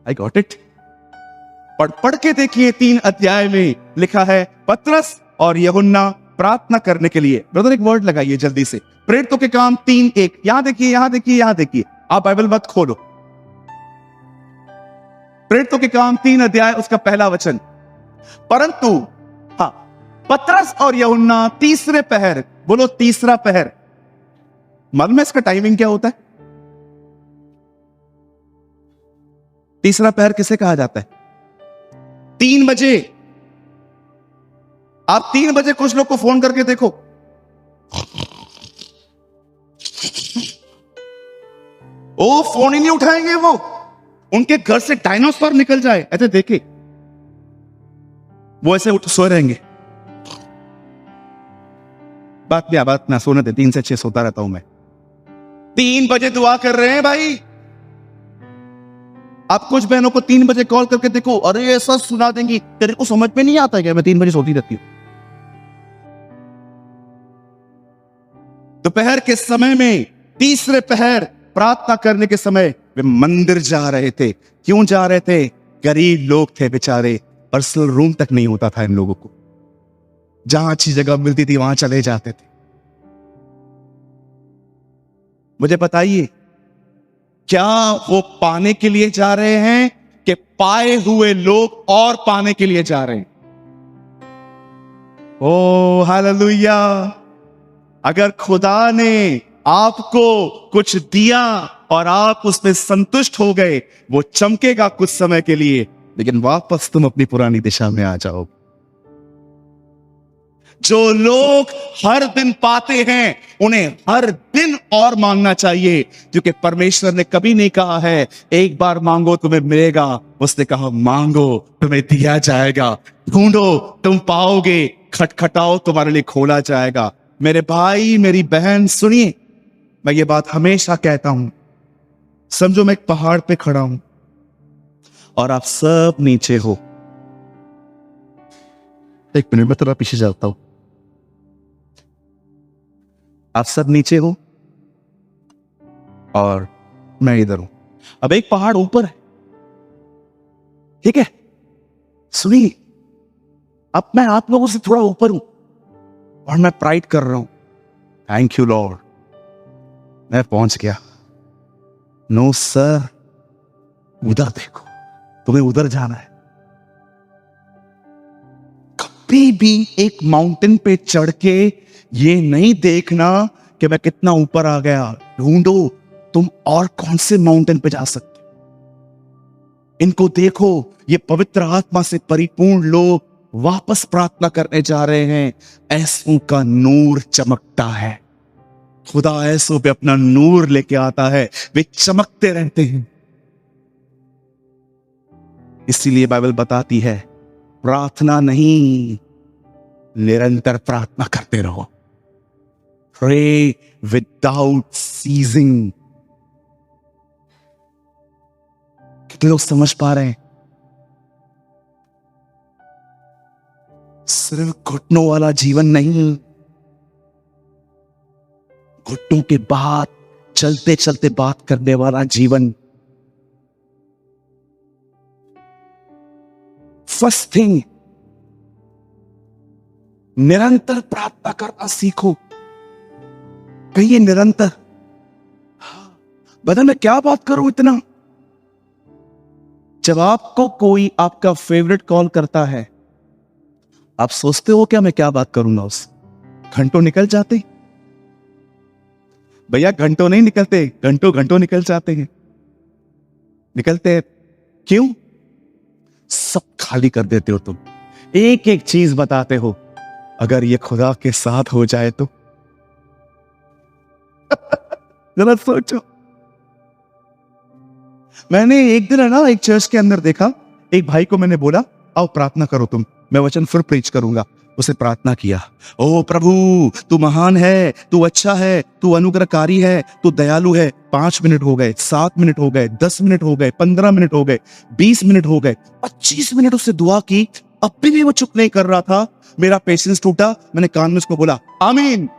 आई गॉट इट। पढ़ के देखिए 3 अध्याय में लिखा है पतरस और यूहन्ना प्रार्थना करने के लिए। ब्रदर एक वर्ड लगाइए जल्दी से, प्रेरितों के काम 3:1। यहां देखिए यहां देखिए यहां देखिए, आप बाइबल मत खोलो। प्रेरितों के काम 3 अध्याय उसका पहला वचन। परंतु हाँ, पतरस और यूहन्ना तीसरे पहर, बोलो तीसरा पहर। मालूम है इसका टाइमिंग क्या होता है? तीसरा पहर किसे कहा जाता है? 3 बजे। आप 3 बजे कुछ लोग को फोन करके देखो, ओ फोन ही नहीं उठाएंगे वो, उनके घर से डायनासोर निकल जाए ऐसे देखे, वो ऐसे सोए रहेंगे। बात ना सोने दे, 3 से 6 सोता रहता हूं मैं। 3 बजे दुआ कर रहे हैं भाई। आप कुछ बहनों को 3 बजे कॉल करके देखो, अरे ऐसा सुना देंगी, तेरे को समझ में नहीं आता क्या मैं 3 बजे सोती रहती हूं। दोपहर के समय में, तीसरे पहर प्रार्थना करने के समय वे मंदिर जा रहे थे। क्यों जा रहे थे? गरीब लोग थे बेचारे, पर्सनल रूम तक नहीं होता था इन लोगों को, जहां अच्छी जगह मिलती थी वहां चले जाते थे। मुझे बताइए, क्या वो पाने के लिए जा रहे हैं कि पाए हुए लोग और पाने के लिए जा रहे हैं? ओ हालेलुया। अगर खुदा ने आपको कुछ दिया और आप उसमें संतुष्ट हो गए, वो चमकेगा कुछ समय के लिए, लेकिन वापस तुम अपनी पुरानी दिशा में आ जाओ। जो लोग हर दिन पाते हैं उन्हें हर दिन और मांगना चाहिए, क्योंकि परमेश्वर ने कभी नहीं कहा है एक बार मांगो तुम्हें मिलेगा। उसने कहा मांगो तुम्हें दिया जाएगा, ढूंढो तुम पाओगे, खटखटाओ तुम्हारे लिए खोला जाएगा। मेरे भाई मेरी बहन सुनिए, मैं ये बात हमेशा कहता हूं। समझो मैं एक पहाड़ पे खड़ा हूं और आप सब नीचे हो। एक मिनट में थोड़ा पीछे जाता हूं। आप सब नीचे हो और मैं इधर हूं। अब एक पहाड़ ऊपर है, ठीक है, सुनिए, अब मैं आप लोगों से थोड़ा ऊपर हूं और मैं प्राइड कर रहा हूं, थैंक यू लॉर्ड, मैं पहुंच गया। नो सर, उधर देखो, तुम्हें उधर जाना है। कभी भी एक माउंटेन पे चढ़ के ये नहीं देखना कि मैं कितना ऊपर आ गया। ढूंढो तुम और कौन से माउंटेन पे जा सकते। इनको देखो, ये पवित्र आत्मा से परिपूर्ण लोग वापस प्रार्थना करने जा रहे हैं। ऐसों का नूर चमकता है, खुदा ऐसों पे अपना नूर लेके आता है, वे चमकते रहते हैं। इसीलिए बाइबल बताती है, प्रार्थना नहीं, निरंतर प्रार्थना करते रहो। Pray without ceasing। कितने लोग समझ पा रहे हैं? सिर्फ घुटनों वाला जीवन नहीं, घुटनों के बाद चलते चलते बात करने वाला जीवन। फर्स्ट थिंग, निरंतर प्रार्थना करना सीखो। कहिए निरंतर। बता मैं क्या बात करूं इतना। जब आपको कोई आपका फेवरेट कॉल करता है, आप सोचते हो क्या मैं क्या बात करूंगा उस। घंटों निकल जाते भैया, घंटों नहीं निकलते, घंटों घंटों निकल जाते हैं। निकलते हैं क्यों? सब खाली कर देते हो तुम, एक एक चीज बताते हो, अगर ये खुदा के साथ हो जाए तो। जरा सोचो। मैंने एक दिन है ना एक चर्च के अंदर देखा, एक भाई को मैंने बोला आओ प्रार्थना करो तुम, मैं वचन फिर प्रीच करूंगा। उसे प्रार्थना किया, ओ प्रभु तू महान है, तू अच्छा है, तू अनुग्रहकारी है, तू दयालु है। 5 मिनट हो गए, 7 मिनट हो गए, 10 मिनट हो गए, 15 मिनट हो गए, 20 मिनट हो गए, 25 मिनट उससे दुआ की, अब भी वो चुप नहीं कर रहा था। मेरा पेशेंस टूटा, मैंने कान में उसको बोला आमीन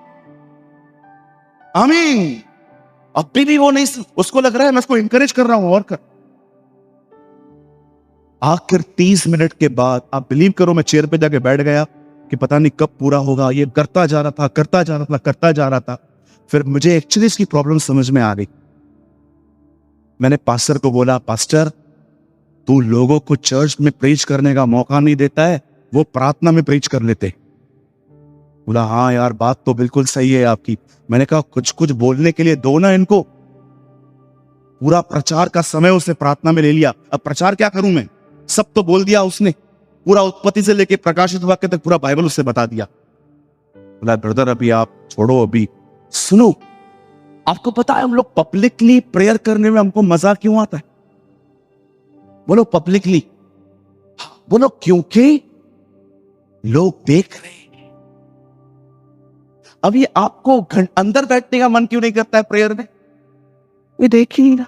आमीन। अब भी वो नहीं, उसको लग रहा है मैं उसको इंकरेज कर रहा हूं और कर। आखिर 30 मिनट के बाद आप बिलीव करो, मैं चेयर पे जाके बैठ गया कि पता नहीं कब पूरा होगा। ये करता जा रहा था, करता जा रहा था, करता जा रहा था। फिर मुझे एक्चुअली इसकी प्रॉब्लम समझ में आ गई। मैंने पास्टर को बोला, पास्टर तू लोगों को चर्च में प्रीच करने का मौका नहीं देता है, वो प्रार्थना में प्रीच कर लेते। बोला हाँ यार बात तो बिल्कुल सही है आपकी। मैंने कहा कुछ कुछ बोलने के लिए दो ना इनको। पूरा प्रचार का समय उसने प्रार्थना में ले लिया। अब प्रचार क्या करूं मैं, सब तो बोल दिया उसने, पूरा उत्पत्ति से लेके प्रकाशित वाक्य तक पूरा बाइबल उससे बता दिया। बोला ब्रदर अभी आप छोड़ो, अभी सुनो। आपको पता है हम लोग पब्लिकली प्रेयर करने में हमको मजा क्यों आता है? बोलो पब्लिकली। बोलो क्योंकि लोग देख रहे हैं। अब ये आपको अंदर बैठने का मन क्यों नहीं करता है प्रेयर में? ये देख ही नहीं रहा।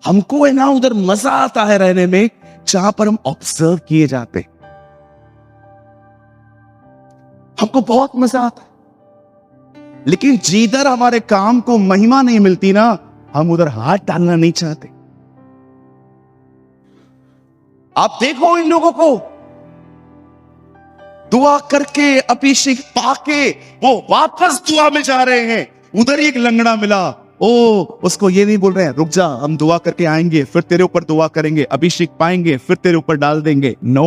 हमको है ना उधर मजा आता है रहने में जहां पर हम ऑब्जर्व किए जाते, हमको बहुत मजा आता है। लेकिन जिधर हमारे काम को महिमा नहीं मिलती ना, हम उधर हाथ डालना नहीं चाहते। आप देखो इन लोगों को, दुआ करके अभिषेक पाके वो वापस दुआ में जा रहे हैं। उधर एक लंगड़ा मिला, ओ उसको ये नहीं बोल रहे हैं रुक जा हम दुआ करके आएंगे फिर तेरे ऊपर दुआ करेंगे, अभिषेक पाएंगे फिर तेरे ऊपर डाल देंगे। नो,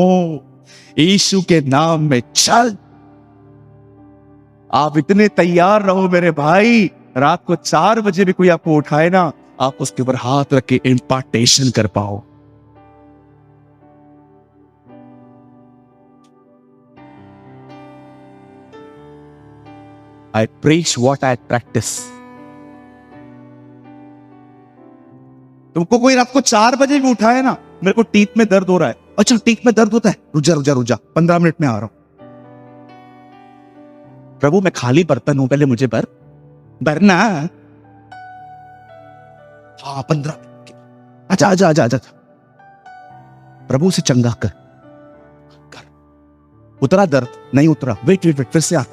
यीशु के नाम में चल। आप इतने तैयार रहो मेरे भाई, रात को 4 बजे भी कोई आपको उठाए ना, आप उसके ऊपर हाथ रख के इम्पार्टेशन कर पाओ। I preach what I practice। तुमको कोई रात को 4 बजे भी उठाए ना, मेरे को टीथ में दर्द हो रहा है, अच्छा टीथ में दर्द होता है, रुक जा रुक जा रुक जा 15 मिनट में आ रहा हूं। प्रभु मैं खाली बर्तन हूं, पहले मुझे भरना। हाँ 15 मिनट, अच्छा आजा आजा आजा। प्रभु से चंगा कर। उतरा दर्द? नहीं उतरा, वेट वेट वेट, फिर से आ।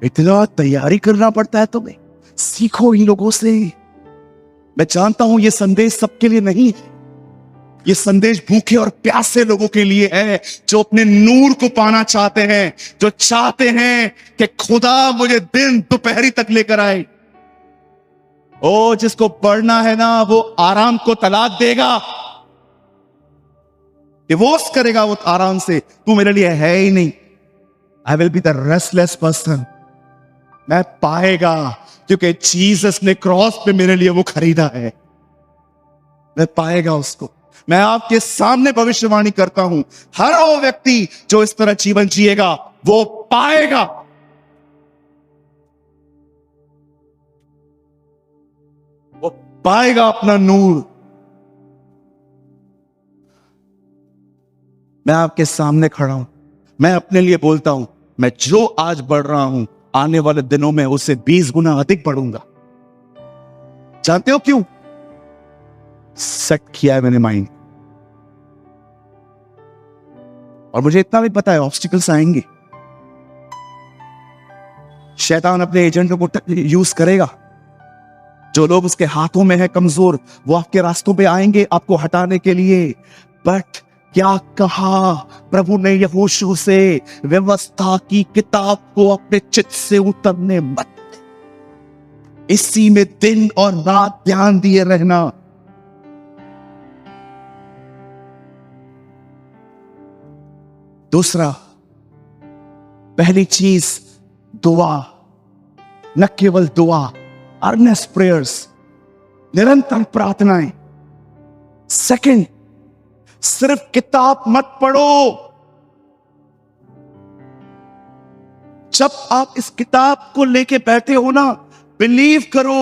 इतना तैयारी करना पड़ता है तुम्हें। सीखो इन लोगों से। मैं जानता हूं ये संदेश सबके लिए नहीं है। ये संदेश भूखे और प्यासे लोगों के लिए है, जो अपने नूर को पाना चाहते हैं, जो चाहते हैं कि खुदा मुझे दिन दोपहरी तक लेकर आए। ओ जिसको पढ़ना है ना, वो आराम को तलाक देगा, डिवोर्स करेगा वो आराम से। तू मेरे लिए है ही नहीं। I will be the restless person. मैं पाएगा, क्योंकि जीसस ने क्रॉस पे मेरे लिए वो खरीदा है। मैं पाएगा उसको। मैं आपके सामने भविष्यवाणी करता हूं, हर वो व्यक्ति जो इस तरह जीवन जिएगा वो पाएगा। वो पाएगा अपना नूर। मैं आपके सामने खड़ा हूं, मैं अपने लिए बोलता हूं, मैं जो आज बढ़ रहा हूं, आने वाले दिनों में उससे 20 गुना अधिक बढ़ूंगा। जानते हो क्यों? सेट किया है मैंने माइंड। और मुझे इतना भी पता है ऑब्स्टिकल्स आएंगे। शैतान अपने एजेंटों को यूज करेगा। जो लोग उसके हाथों में है कमजोर, वो आपके रास्तों पे आएंगे आपको हटाने के लिए। बट क्या कहा प्रभु ने यहोशू से? व्यवस्था की किताब को अपने चित्त से उतरने मत, इसी में दिन और रात ध्यान दिए रहना। दूसरा, पहली चीज दुआ, न केवल दुआ, अर्नेस्ट प्रेयर्स, निरंतर प्रार्थनाएं। सेकंड, सिर्फ किताब मत पढ़ो। जब आप इस किताब को लेके बैठे हो ना, बिलीव करो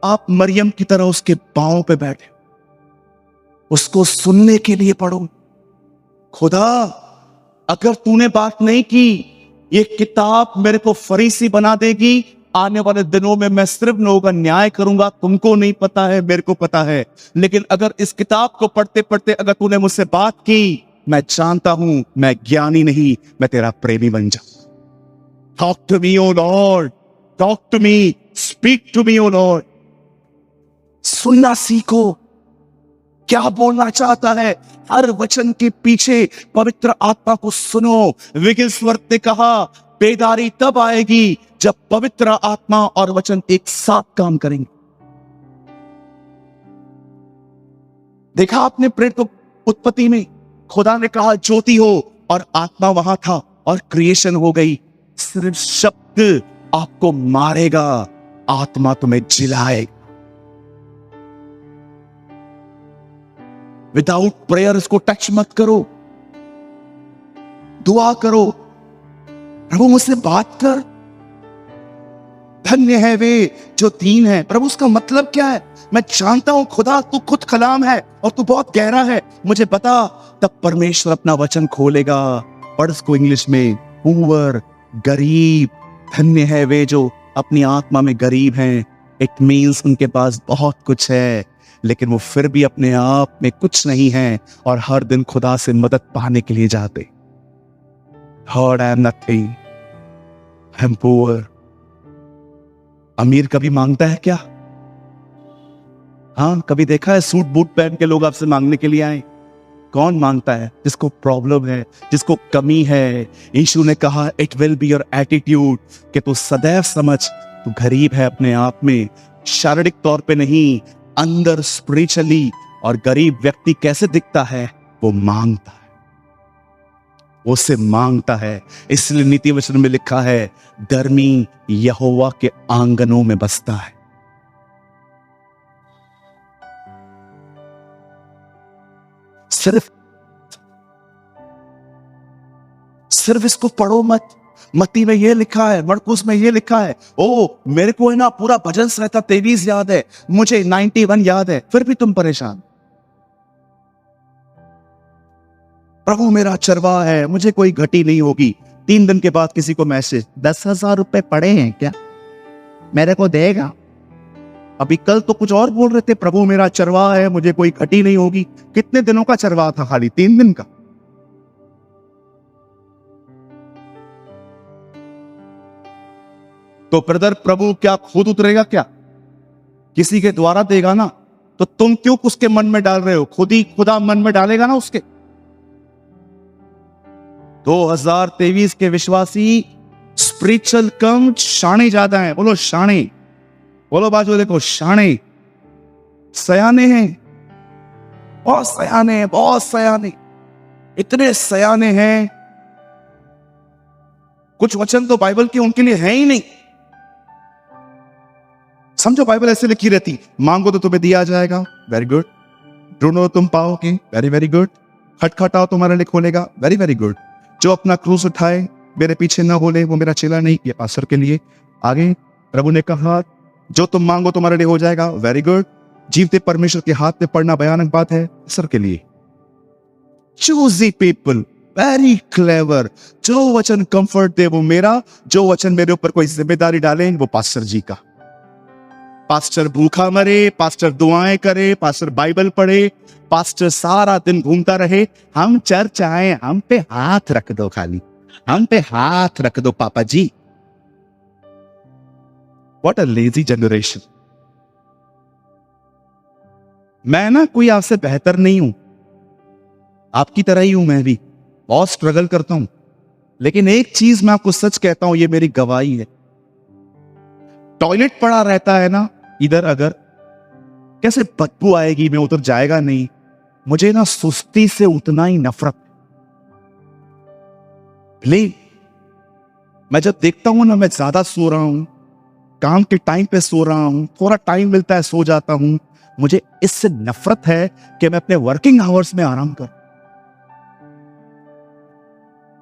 आप मरियम की तरह उसके पांव पे बैठे हो। उसको सुनने के लिए पढ़ो। खुदा, अगर तूने बात नहीं की, ये किताब मेरे को फरीसी बना देगी। आने वाले दिनों में मैं सिर्फ लोगों का न्याय करूंगा। तुमको नहीं पता है, मेरे को पता है। लेकिन अगर इस किताब को पढ़ते पढ़ते अगर तूने मुझसे बात की, मैं जानता हूं मैं ज्ञानी नहीं, मैं तेरा प्रेमी बन जाऊं। Talk to me O Lord, talk to me, speak to me O Lord. सुनना सीखो, क्या बोलना चाहता है। हर वचन के पीछे पवित्र आत्मा को सुनो। विगिलस्वर्त ने कहा, बेदारी तब आएगी जब पवित्र आत्मा और वचन एक साथ काम करेंगे। देखा आपने प्रेरित उत्पत्ति में, खुदा ने कहा ज्योति हो और आत्मा वहां था और क्रिएशन हो गई। सिर्फ शब्द आपको मारेगा, आत्मा तुम्हें जिलाएगा। विदाउट प्रेयर इसको टच मत करो। दुआ करो, प्रभु मुझसे बात कर। धन्य है वे जो दीन है। प्रभु उसका मतलब क्या है? मैं जानता हूं खुदा तू खुद कलाम है और तू बहुत गहरा है, मुझे बता। तब परमेश्वर अपना वचन खोलेगा। पढ़ इसको इंग्लिश में, पुअर, गरीब। धन्य है वे जो अपनी आत्मा में गरीब हैं। इट मीन्स उनके पास बहुत कुछ है, लेकिन वो फिर भी अपने आप में कुछ नहीं है और हर दिन खुदा से मदद पाने के लिए जाते। Lord, I am nothing, I am poor. अमीर कभी मांगता है क्या? हाँ, कभी देखा है सूट बूट पहन के लोग आपसे मांगने के लिए आए? कौन मांगता है? जिसको प्रॉब्लम है, जिसको कमी है। यीशु ने कहा, it will be your attitude, कि तू सदैव समझ तू गरीब है अपने आप में, शारीरिक तौर पे नहीं, अंदर स्पिरिचुअली। और गरीब व्यक्ति कैसे दिखता है? वो मांगता है, वो से मांगता है। इसलिए नीति वचन में लिखा है, धर्मी यहोवा के आंगनों में बसता है। सिर्फ इसको पढ़ो मत। मत्ती में ये लिखा है, मरकुस में ये लिखा है। ओ मेरे को है ना पूरा भजन संहिता 23 याद है, मुझे 91 याद है, फिर भी तुम परेशान। प्रभु मेरा चरवाहा है, मुझे कोई घटी नहीं होगी। 3 दिन के बाद किसी को मैसेज, 10,000 रुपए पड़े हैं क्या, मेरे को देगा? अभी कल तो कुछ और बोल रहे थे, प्रभु मेरा चरवाहा है, मुझे कोई घटी नहीं होगी। कितने दिनों का चरवाहा था? खाली 3 दिन का। तो ब्रदर प्रभु क्या खुद उतरेगा क्या? किसी के द्वारा देगा ना। तो तुम क्यों उसके मन में डाल रहे हो? खुद ही खुदा मन में डालेगा ना उसके। 2023 के विश्वासी स्पिरिचुअल कम, शाणे ज्यादा है। बोलो शाणे, बोलो बाजू देखो शाणे, सयाने हैं, बहुत सयाने हैं, बहुत सयाने, इतने सयाने हैं। कुछ वचन तो बाइबल के उनके लिए है ही नहीं। समझो बाइबल ऐसे लिखी रहती, मांगो तो तुम्हें दिया जाएगा, वेरी गुड। ढूंढो तुम पाओगे, वेरी वेरी गुड। खटखटाओ तुम्हारे लिए खोलेगा, वेरी वेरी गुड। जो अपना क्रूस उठाए मेरे पीछे ना बोले वो मेरा चेला नहीं। ये पास्टर के लिए। आगे प्रभु ने कहा जो तुम मांगो तुम्हारे लिए हो जाएगा, वेरी गुड। जीवते परमेश्वर के हाथ में पड़ना भयानक बात है सर के लिए। Choosy people, very clever. जो वचन कंफर्ट दे वो मेरा, जो वचन मेरे ऊपर कोई जिम्मेदारी डाले वो पास्टर जी का। पास्टर भूखा मरे, पास्टर दुआएं करे, पास्टर बाइबल पढ़े, पास्टर सारा दिन घूमता रहे। हम चर्च आए, हम पे हाथ रख दो, खाली हम पे हाथ रख दो पापा जी। What a lazy generation. मैं ना कोई आपसे बेहतर नहीं हूं, आपकी तरह ही हूं मैं भी, बहुत स्ट्रगल करता हूं। लेकिन एक चीज मैं आपको सच कहता हूं, ये मेरी गवाही है। टॉयलेट पड़ा रहता है ना इधर, अगर कैसे बदबू आएगी, मैं उतर जाएगा नहीं। मुझे ना सुस्ती से उतना ही नफरत। मैं जब देखता हूं ना मैं ज्यादा सो रहा हूं, काम के टाइम पे सो रहा हूं, थोड़ा टाइम मिलता है सो जाता हूं, मुझे इससे नफरत है कि मैं अपने वर्किंग आवर्स में आराम कर।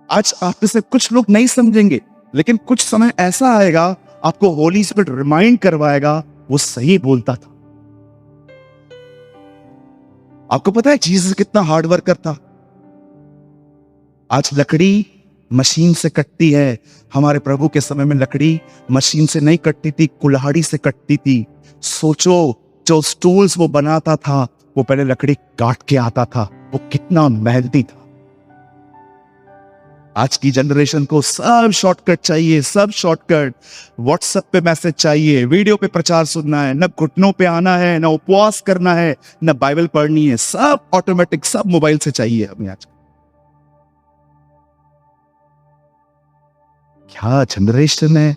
आज आप में से कुछ लोग नहीं समझेंगे, लेकिन कुछ समय ऐसा आएगा आपको होली स्पिरिट रिमाइंड करवाएगा वो सही बोलता था। आपको पता है जीसस कितना हार्ड वर्कर था? आज लकड़ी मशीन से कटती है, हमारे प्रभु के समय में लकड़ी मशीन से नहीं कटती थी, कुल्हाड़ी से कटती थी। सोचो जो स्टूल्स वो बनाता था वो पहले लकड़ी काट के आता था, वो कितना मेहनती था। आज की जनरेशन को सब शॉर्टकट चाहिए, सब शॉर्टकट। व्हाट्सएप पे मैसेज चाहिए, वीडियो पे प्रचार सुनना है, न घुटनों पे आना है, न उपवास करना है, न बाइबल पढ़नी है, सब ऑटोमेटिक, सब मोबाइल से चाहिए हमें आज। क्या जनरेशन है।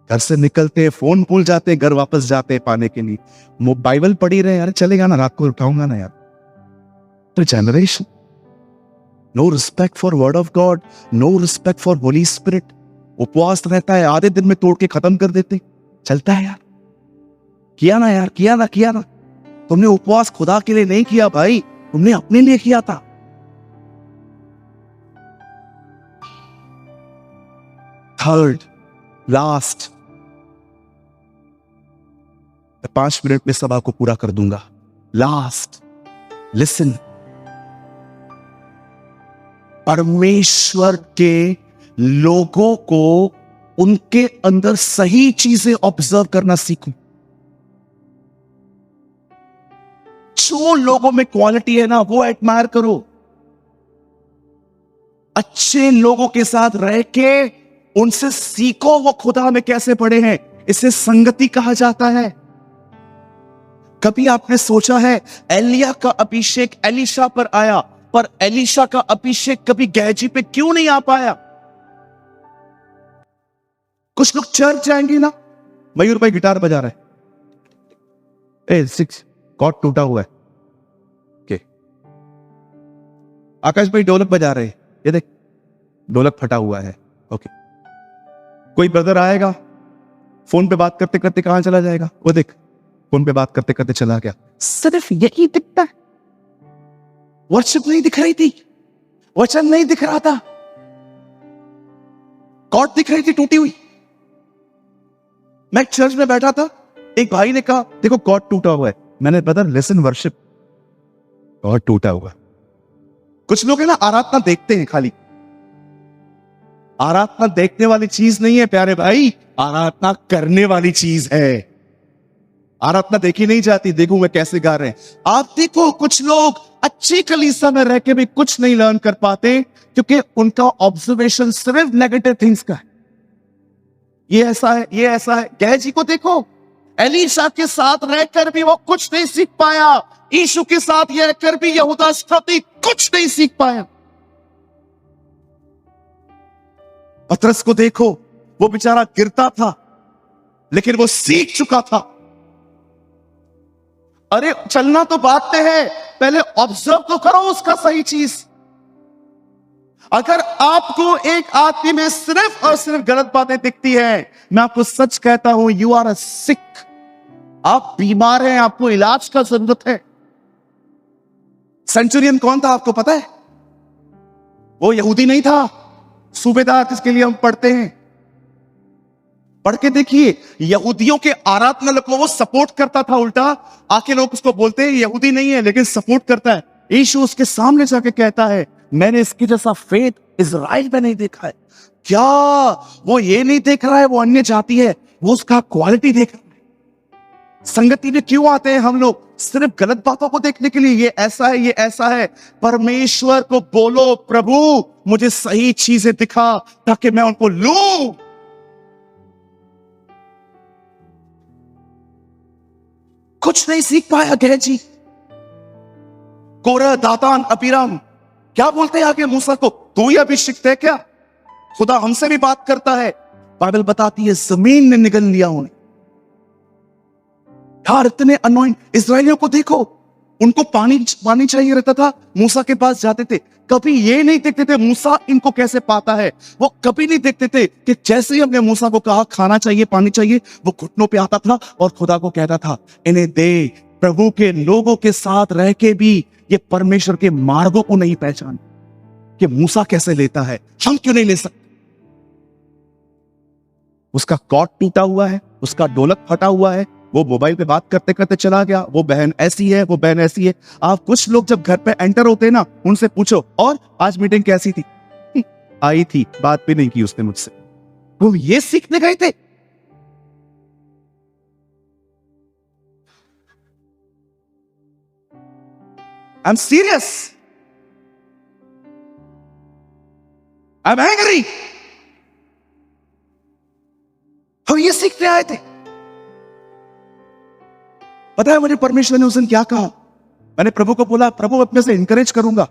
घर से निकलते हैं फोन भूल जाते हैं, घर वापस जाते हैं पाने के लिए। बाइबल पढ़ी रहे, अरे चलेगा ना, रात को उठाऊंगा ना यार। तो generation, no respect for word of God, no respect for holy spirit. उपवास रहता है, आधे दिन में तोड़ के खत्म कर देते। चलता है यार, किया ना यार, किया ना, किया ना। तुमने उपवास खुदा के लिए नहीं किया भाई, तुमने अपने लिए किया था। थर्ड लास्ट, 5 मिनट में सब आपको पूरा कर दूंगा। Last, listen. परमेश्वर के लोगों को उनके अंदर सही चीजें ऑब्जर्व करना सीखो। जो लोगों में क्वालिटी है ना वो एडमायर करो। अच्छे लोगों के साथ रह के उनसे सीखो वो खुदा में कैसे पड़े हैं। इसे संगति कहा जाता है। कभी आपने सोचा है एलिया का अभिषेक एलीशा पर आया, पर एलीशा का अभिषेक कभी गेहजी पे क्यों नहीं आ पाया? कुछ लोग चर्च जाएंगे ना, मयूर भाई गिटार बजा रहे हैं, 6 कॉर्ड टूटा हुआ है, ओके। आकाश भाई ढोलक बजा रहे हैं, ये देख ढोलक फटा हुआ है, ओके। कोई ब्रदर आएगा, फोन पे बात करते करते कहां चला जाएगा, वो देख फोन पे बात करते करते चला गया। सिर्फ यही दिखता है, वर्शिप नहीं दिख रही थी, वचन नहीं दिख रहा था, कॉर्ड दिख रही थी टूटी हुई। मैं चर्च में बैठा था, एक भाई ने कहा देखो कॉर्ड टूटा हुआ है। मैंने ब्रदर लिसन, वर्शिप, कॉर्ड टूटा हुआ। कुछ लोग है ना आराधना देखते हैं खाली। आराधना देखने वाली चीज नहीं है प्यारे भाई, आराधना करने वाली चीज है। आराधना देखी नहीं जाती, देखो मैं कैसे गा रहे हैं। आप देखो कुछ लोग अच्छी कलीसिया में रह के भी कुछ नहीं लर्न कर पाते क्योंकि उनका ऑब्जर्वेशन सिर्फ नेगेटिव थिंग्स का है। ये ऐसा है, ये ऐसा है। गेहजी को देखो, एलीशा के साथ रहकर भी वो कुछ नहीं सीख पाया, यीशु के साथ यह कर भी यहूदा इस्करियोती कुछ नहीं सीख पाया। पतरस को देखो, वो बेचारा गिरता था लेकिन वो सीख चुका था। अरे चलना तो बात में है, पहले ऑब्जर्व तो करो उसका सही चीज। अगर आपको एक आदमी में सिर्फ और सिर्फ गलत बातें दिखती है, मैं आपको सच कहता हूं, यू आर अ सिक, आप बीमार हैं, आपको इलाज का जरूरत है। सेंचुरियन कौन था आपको पता है? वो यहूदी नहीं था, सूबेदार जिसके लिए हम पढ़ते हैं। पढ़ के देखिए, यहूदियों के आराधना को वो सपोर्ट करता था। उल्टा आके लोग उसको बोलते हैं यहूदी नहीं है लेकिन सपोर्ट करता है। यीशु उसके सामने जाके कहता है, मैंने इसके जैसा फेथ इजराइल में नहीं देखा है। क्या वो ये नहीं देख रहा है वो अन्य जाति है, वो उसका क्वालिटी देख रहा है। संगति में क्यों आते हैं हम लोग? सिर्फ गलत बातों को देखने के लिए, ये ऐसा है, ये ऐसा है। परमेश्वर को बोलो, प्रभु मुझे सही चीजें दिखा ताकि मैं उनको लूं। कुछ नहीं सीख पाया गेहजी। कोरह, दातान, अबीराम क्या बोलते हैं आगे मूसा को? तू ही अभिषिक्त है क्या? खुदा हमसे भी बात करता है। बाइबल बताती है जमीन ने निगल लिया उन्हें। यार इतने अनोइंग इस्राएलियों को देखो, उनको पानी चाहिए रहता था, मूसा के पास जाते थे। कभी ये नहीं देखते थे मूसा इनको कैसे पाता है। वो कभी नहीं देखते थे कि जैसे ही हमने मूसा को कहा खाना चाहिए, पानी चाहिए, वो घुटनों पे आता था और खुदा को कहता था इन्हें दे। प्रभु के लोगों के साथ रह के भी ये परमेश्वर के मार्गों को नहीं पहचान कि मूसा कैसे लेता है, हम क्यों नहीं ले सकते? उसका कॉर्ड टूटा हुआ है, उसका ढोलक फटा हुआ है, वो मोबाइल पे बात करते करते चला गया, वो बहन ऐसी है, वो बहन ऐसी है। आप कुछ लोग जब घर पे एंटर होते हैं ना, उनसे पूछो और आज मीटिंग कैसी थी? आई थी, बात भी नहीं की उसने मुझसे। वो ये सीखने गए थे। I am serious, I am angry. हम ये सीखने आए थे। पता है मुझे परमेश्वर ने उस दिन क्या कहा? मैंने प्रभु को बोला, प्रभु अपने से इंकरेज करूंगा,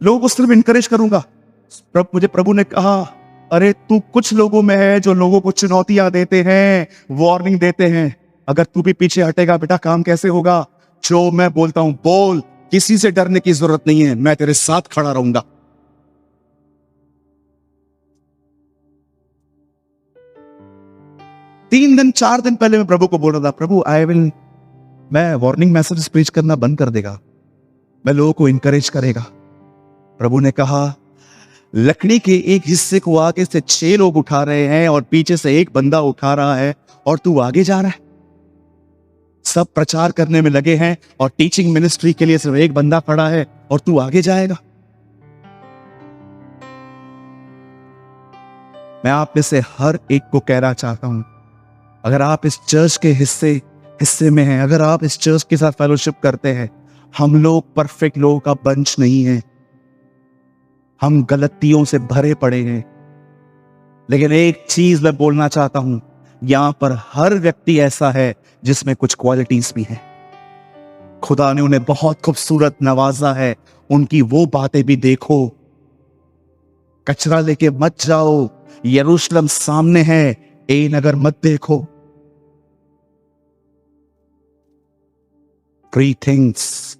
लोगों को सिर्फ इंकरेज करूंगा। मुझे प्रभु ने कहा, अरे तू कुछ लोगों में है जो लोगों को चुनौतियां देते हैं, वार्निंग देते हैं। अगर तू भी पीछे हटेगा बेटा, काम कैसे होगा? जो मैं बोलता हूं बोल, किसी से डरने की जरूरत नहीं है, मैं तेरे साथ खड़ा रहूंगा। तीन दिन 4 दिन पहले मैं प्रभु को बोल रहा था, प्रभु मैं वार्निंग मैसेज प्रीच करना बंद कर देगा, मैं लोगों को इंकरेज करेगा। प्रभु ने कहा, लकड़ी के एक हिस्से को आगे से 6 लोग उठा रहे हैं और पीछे से एक बंदा उठा रहा है और तू आगे जा रहा है। सब प्रचार करने में लगे हैं और टीचिंग मिनिस्ट्री के लिए सिर्फ एक बंदा खड़ा है और तू आगे जाएगा। मैं आप में से हर एक को कहना चाहता हूं, अगर आप इस चर्च के हिस्से में हैं, अगर आप इस चर्च के साथ फेलोशिप करते हैं, हम लोग परफेक्ट लोगों का बंच नहीं है। हम गलतियों से भरे पड़े हैं। लेकिन एक चीज मैं बोलना चाहता हूं, यहां पर हर व्यक्ति ऐसा है जिसमें कुछ क्वालिटीज भी हैं। खुदा ने उन्हें बहुत खूबसूरत नवाजा है, उनकी वो बातें भी देखो। कचरा लेके मत जाओ, यरूशलेम सामने है, ए नगर मत देखो। 3 थिंग्स,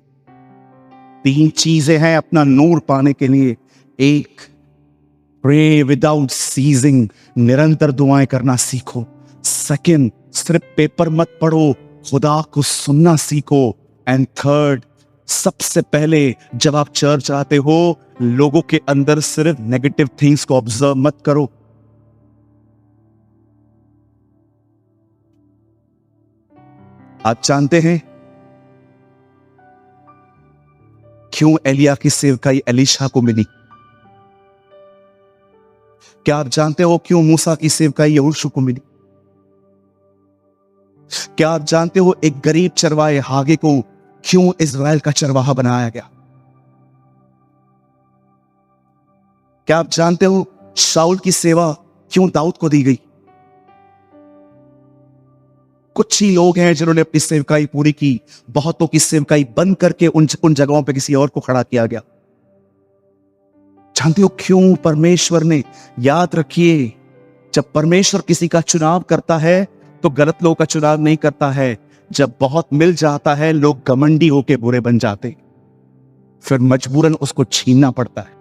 3 चीजें हैं अपना नूर पाने के लिए। एक, प्रे विदाउट सीजिंग, निरंतर दुआएं करना सीखो। सेकंड, सिर्फ पेपर मत पढ़ो, खुदा को सुनना सीखो। एंड थर्ड, सबसे पहले जब आप चर्च आते हो, लोगों के अंदर सिर्फ नेगेटिव थिंग्स को ऑब्जर्व मत करो। आप जानते हैं क्यों एलिया की सेवकाई एलीशा को मिली? क्या आप जानते हो क्यों मूसा की सेवकाई यहोशू को मिली? क्या आप जानते हो एक गरीब चरवाहे हागे को क्यों इज़राइल का चरवाहा बनाया गया? क्या आप जानते हो शाऊल की सेवा क्यों दाऊद को दी गई? कुछ ही लोग हैं जिन्होंने अपनी सेवकाई पूरी की, बहुतों की सेवकाई बंद करके उन जगहों पे किसी और को खड़ा किया गया। जानते हो क्यों? परमेश्वर ने, याद रखिए, जब परमेश्वर किसी का चुनाव करता है तो गलत लोगों का चुनाव नहीं करता है। जब बहुत मिल जाता है लोग घमंडी होके बुरे बन जाते, फिर मजबूरन उसको छीनना पड़ता है।